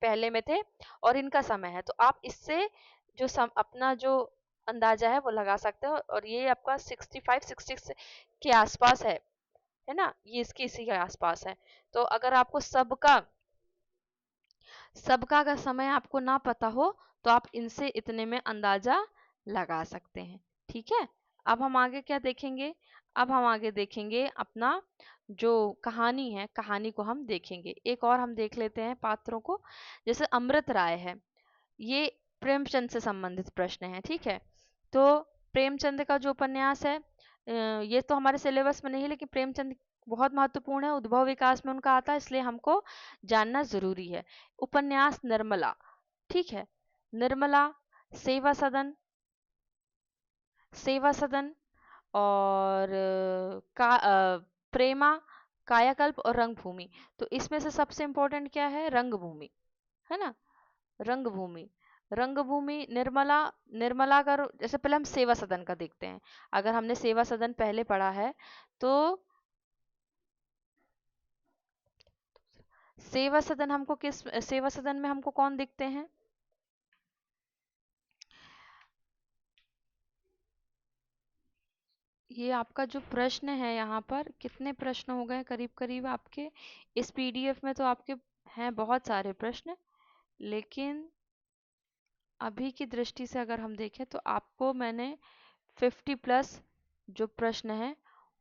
पहले में थे और इनका समय है, तो आप इससे जो अपना जो अंदाजा है वो लगा सकते हो। और ये आपका 65 66 के आसपास है ना, ये इसके इसी के आसपास है। तो अगर आपको सबका सबका का समय आपको ना पता हो, तो आप इनसे इतने में अंदाजा लगा सकते हैं। ठीक है, अब हम आगे क्या देखेंगे, अब हम आगे देखेंगे अपना जो कहानी है, कहानी को हम देखेंगे। एक और हम देख लेते हैं पात्रों को, जैसे अमृत राय है, ये प्रेमचंद से संबंधित प्रश्न है। ठीक है, तो प्रेमचंद का जो उपन्यास है, ये तो हमारे सिलेबस में नहीं है, लेकिन प्रेमचंद बहुत महत्वपूर्ण है, उद्भव विकास में उनका आता है, इसलिए हमको जानना जरूरी है। उपन्यास निर्मला, ठीक है, निर्मला, सेवा सदन, सेवा सदन और प्रेमा, कायाकल्प और रंगभूमि। तो इसमें से सबसे इंपॉर्टेंट क्या है? रंगभूमि, है ना, रंगभूमि। रंगभूमि, निर्मला, निर्मला का जैसे पहले हम सेवा सदन का देखते हैं। अगर हमने सेवा सदन पहले पढ़ा है तो सेवा सदन हमको किस, सेवा सदन में हमको कौन दिखते हैं? ये आपका जो प्रश्न है, यहाँ पर कितने प्रश्न हो गए करीब करीब आपके इस पीडीएफ में, तो आपके हैं बहुत सारे प्रश्न, लेकिन अभी की दृष्टि से अगर हम देखें तो आपको मैंने 50 प्लस जो प्रश्न है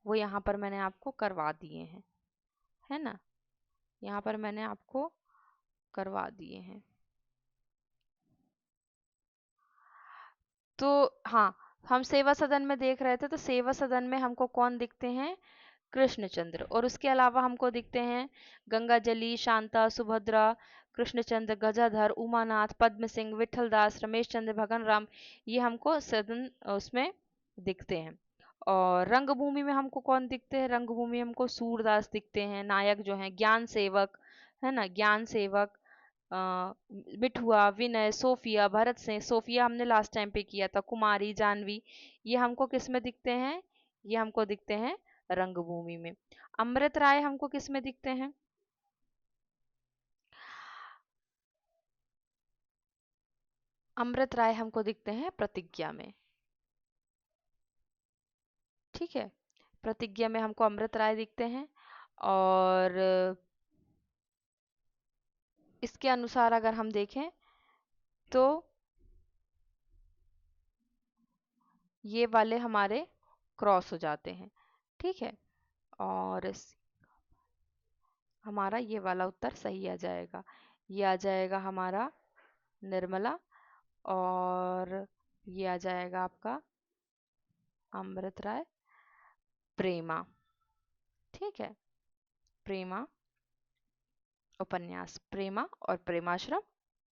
वो यहाँ पर मैंने आपको करवा दिए हैं, है ना। यहाँ पर मैंने आपको करवा दिए हैं। तो हाँ, हम सेवा सदन में देख रहे थे, तो सेवा सदन में हमको कौन दिखते हैं? कृष्णचंद्र। और उसके अलावा हमको दिखते हैं गंगाजली, शांता, सुभद्रा, कृष्णचंद्र, गजाधर, उमानाथ, पद्म सिंह, विठल दास, रमेश चंद्र, भगन राम, ये हमको सदन उसमें दिखते हैं। और रंगभूमि में हमको कौन दिखते हैं? रंगभूमि में हमको सूरदास दिखते हैं, नायक जो हैं, ज्ञान सेवक, है ना, ज्ञान सेवक, मिठुआ, विनय, सोफिया, भरत सिंह, सोफिया हमने लास्ट टाइम पे किया था, कुमारी, जानवी, ये हमको किस में दिखते हैं? ये हमको दिखते हैं रंगभूमि में। अमृत राय हमको किस में दिखते हैं? अमृत राय हमको दिखते हैं प्रतिज्ञा में। ठीक है, प्रतिज्ञा में हमको अमृत राय दिखते हैं। और इसके अनुसार अगर हम देखें तो ये वाले हमारे क्रॉस हो जाते हैं। ठीक है, और हमारा ये वाला उत्तर सही आ जाएगा। ये आ जाएगा हमारा निर्मला, और ये आ जाएगा आपका अमृत राय, प्रेमा। ठीक है, प्रेमा उपन्यास, प्रेमा और प्रेमाश्रम,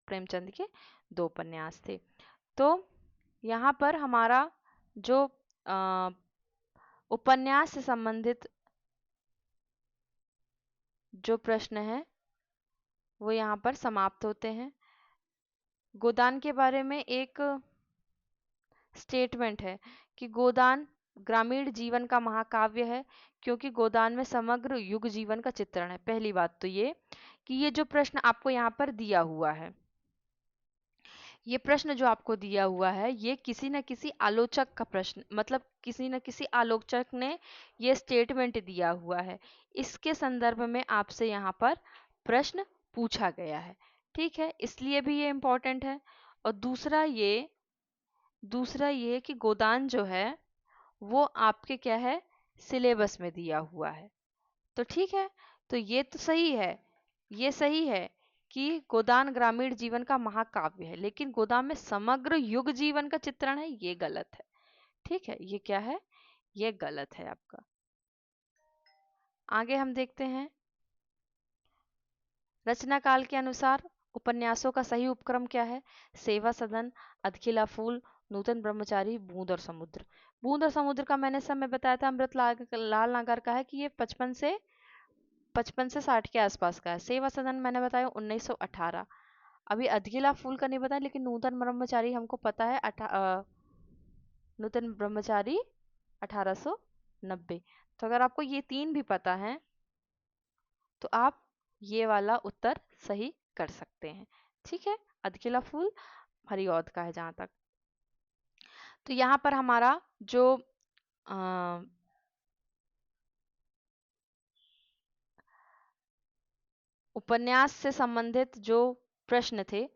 प्रेमचंद के 2 उपन्यास थे। तो यहाँ पर हमारा जो उपन्यास से संबंधित जो प्रश्न है वो यहाँ पर समाप्त होते हैं। गोदान के बारे में एक स्टेटमेंट है कि गोदान ग्रामीण जीवन का महाकाव्य है, क्योंकि गोदान में समग्र युग जीवन का चित्रण है। पहली बात तो ये कि ये जो प्रश्न आपको यहाँ पर दिया हुआ है, ये प्रश्न जो आपको दिया हुआ है, ये किसी न किसी आलोचक का प्रश्न, मतलब किसी न किसी आलोचक ने ये स्टेटमेंट दिया हुआ है, इसके संदर्भ में आपसे यहाँ पर प्रश्न पूछा गया है। ठीक है, इसलिए भी ये इम्पोर्टेंट है। और दूसरा ये कि गोदान जो है वो आपके क्या है, सिलेबस में दिया हुआ है। तो ठीक है, तो ये तो सही है, ये सही है कि गोदान ग्रामीण जीवन का महाकाव्य है, लेकिन गोदान में समग्र युग जीवन का चित्रण है, ये गलत है। ठीक है, ये क्या है? ये गलत है आपका। आगे हम देखते हैं, रचना काल के अनुसार उपन्यासों का सही उपक्रम क्या है? सेवा सदन, अधखिला फूल, नूतन ब्रह्मचारी, बूंद और समुद्र। बूंद और समुद्र का मैंने समय बताया था, अमृत लाल नागर का है कि ये 55 से 60 के आसपास का है। सेवा सदन मैंने बताया 1918। अभी अधकिला फूल का नहीं पता, लेकिन नूतन ब्रह्मचारी हमको पता है नूतन ब्रह्मचारी 1890। तो अगर आपको ये 3 भी पता है तो आप ये वाला उत्तर सही कर सकते हैं। ठीक है, अधकिला फूल हरिऔध का है जहां तक। तो यहाँ पर हमारा जो उपन्यास से संबंधित जो प्रश्न थे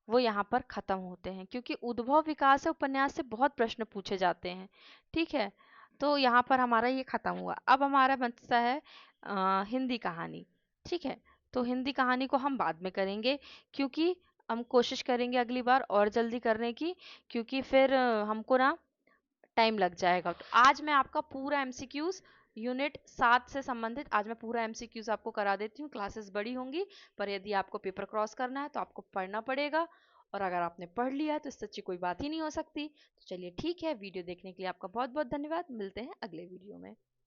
वो यहाँ पर खत्म होते हैं, क्योंकि उद्भव विकास से उपन्यास से बहुत प्रश्न पूछे जाते हैं। ठीक है, तो यहाँ पर हमारा ये खत्म हुआ। अब हमारा बचता है हिंदी कहानी। ठीक है, तो हिंदी कहानी को हम बाद में करेंगे, क्योंकि हम कोशिश करेंगे अगली बार और जल्दी करने की, क्योंकि फिर हमको ना टाइम लग जाएगा। तो आज मैं आपका पूरा एमसीक्यूज यूनिट 7 से संबंधित आज मैं पूरा एमसीक्यूज आपको करा देती हूँ। क्लासेस बड़ी होंगी, पर यदि आपको पेपर क्रॉस करना है तो आपको पढ़ना पड़ेगा, और अगर आपने पढ़ लिया है तो इससे अच्छी कोई बात ही नहीं हो सकती। तो चलिए ठीक है, वीडियो देखने के लिए आपका बहुत बहुत धन्यवाद। मिलते हैं अगले वीडियो में।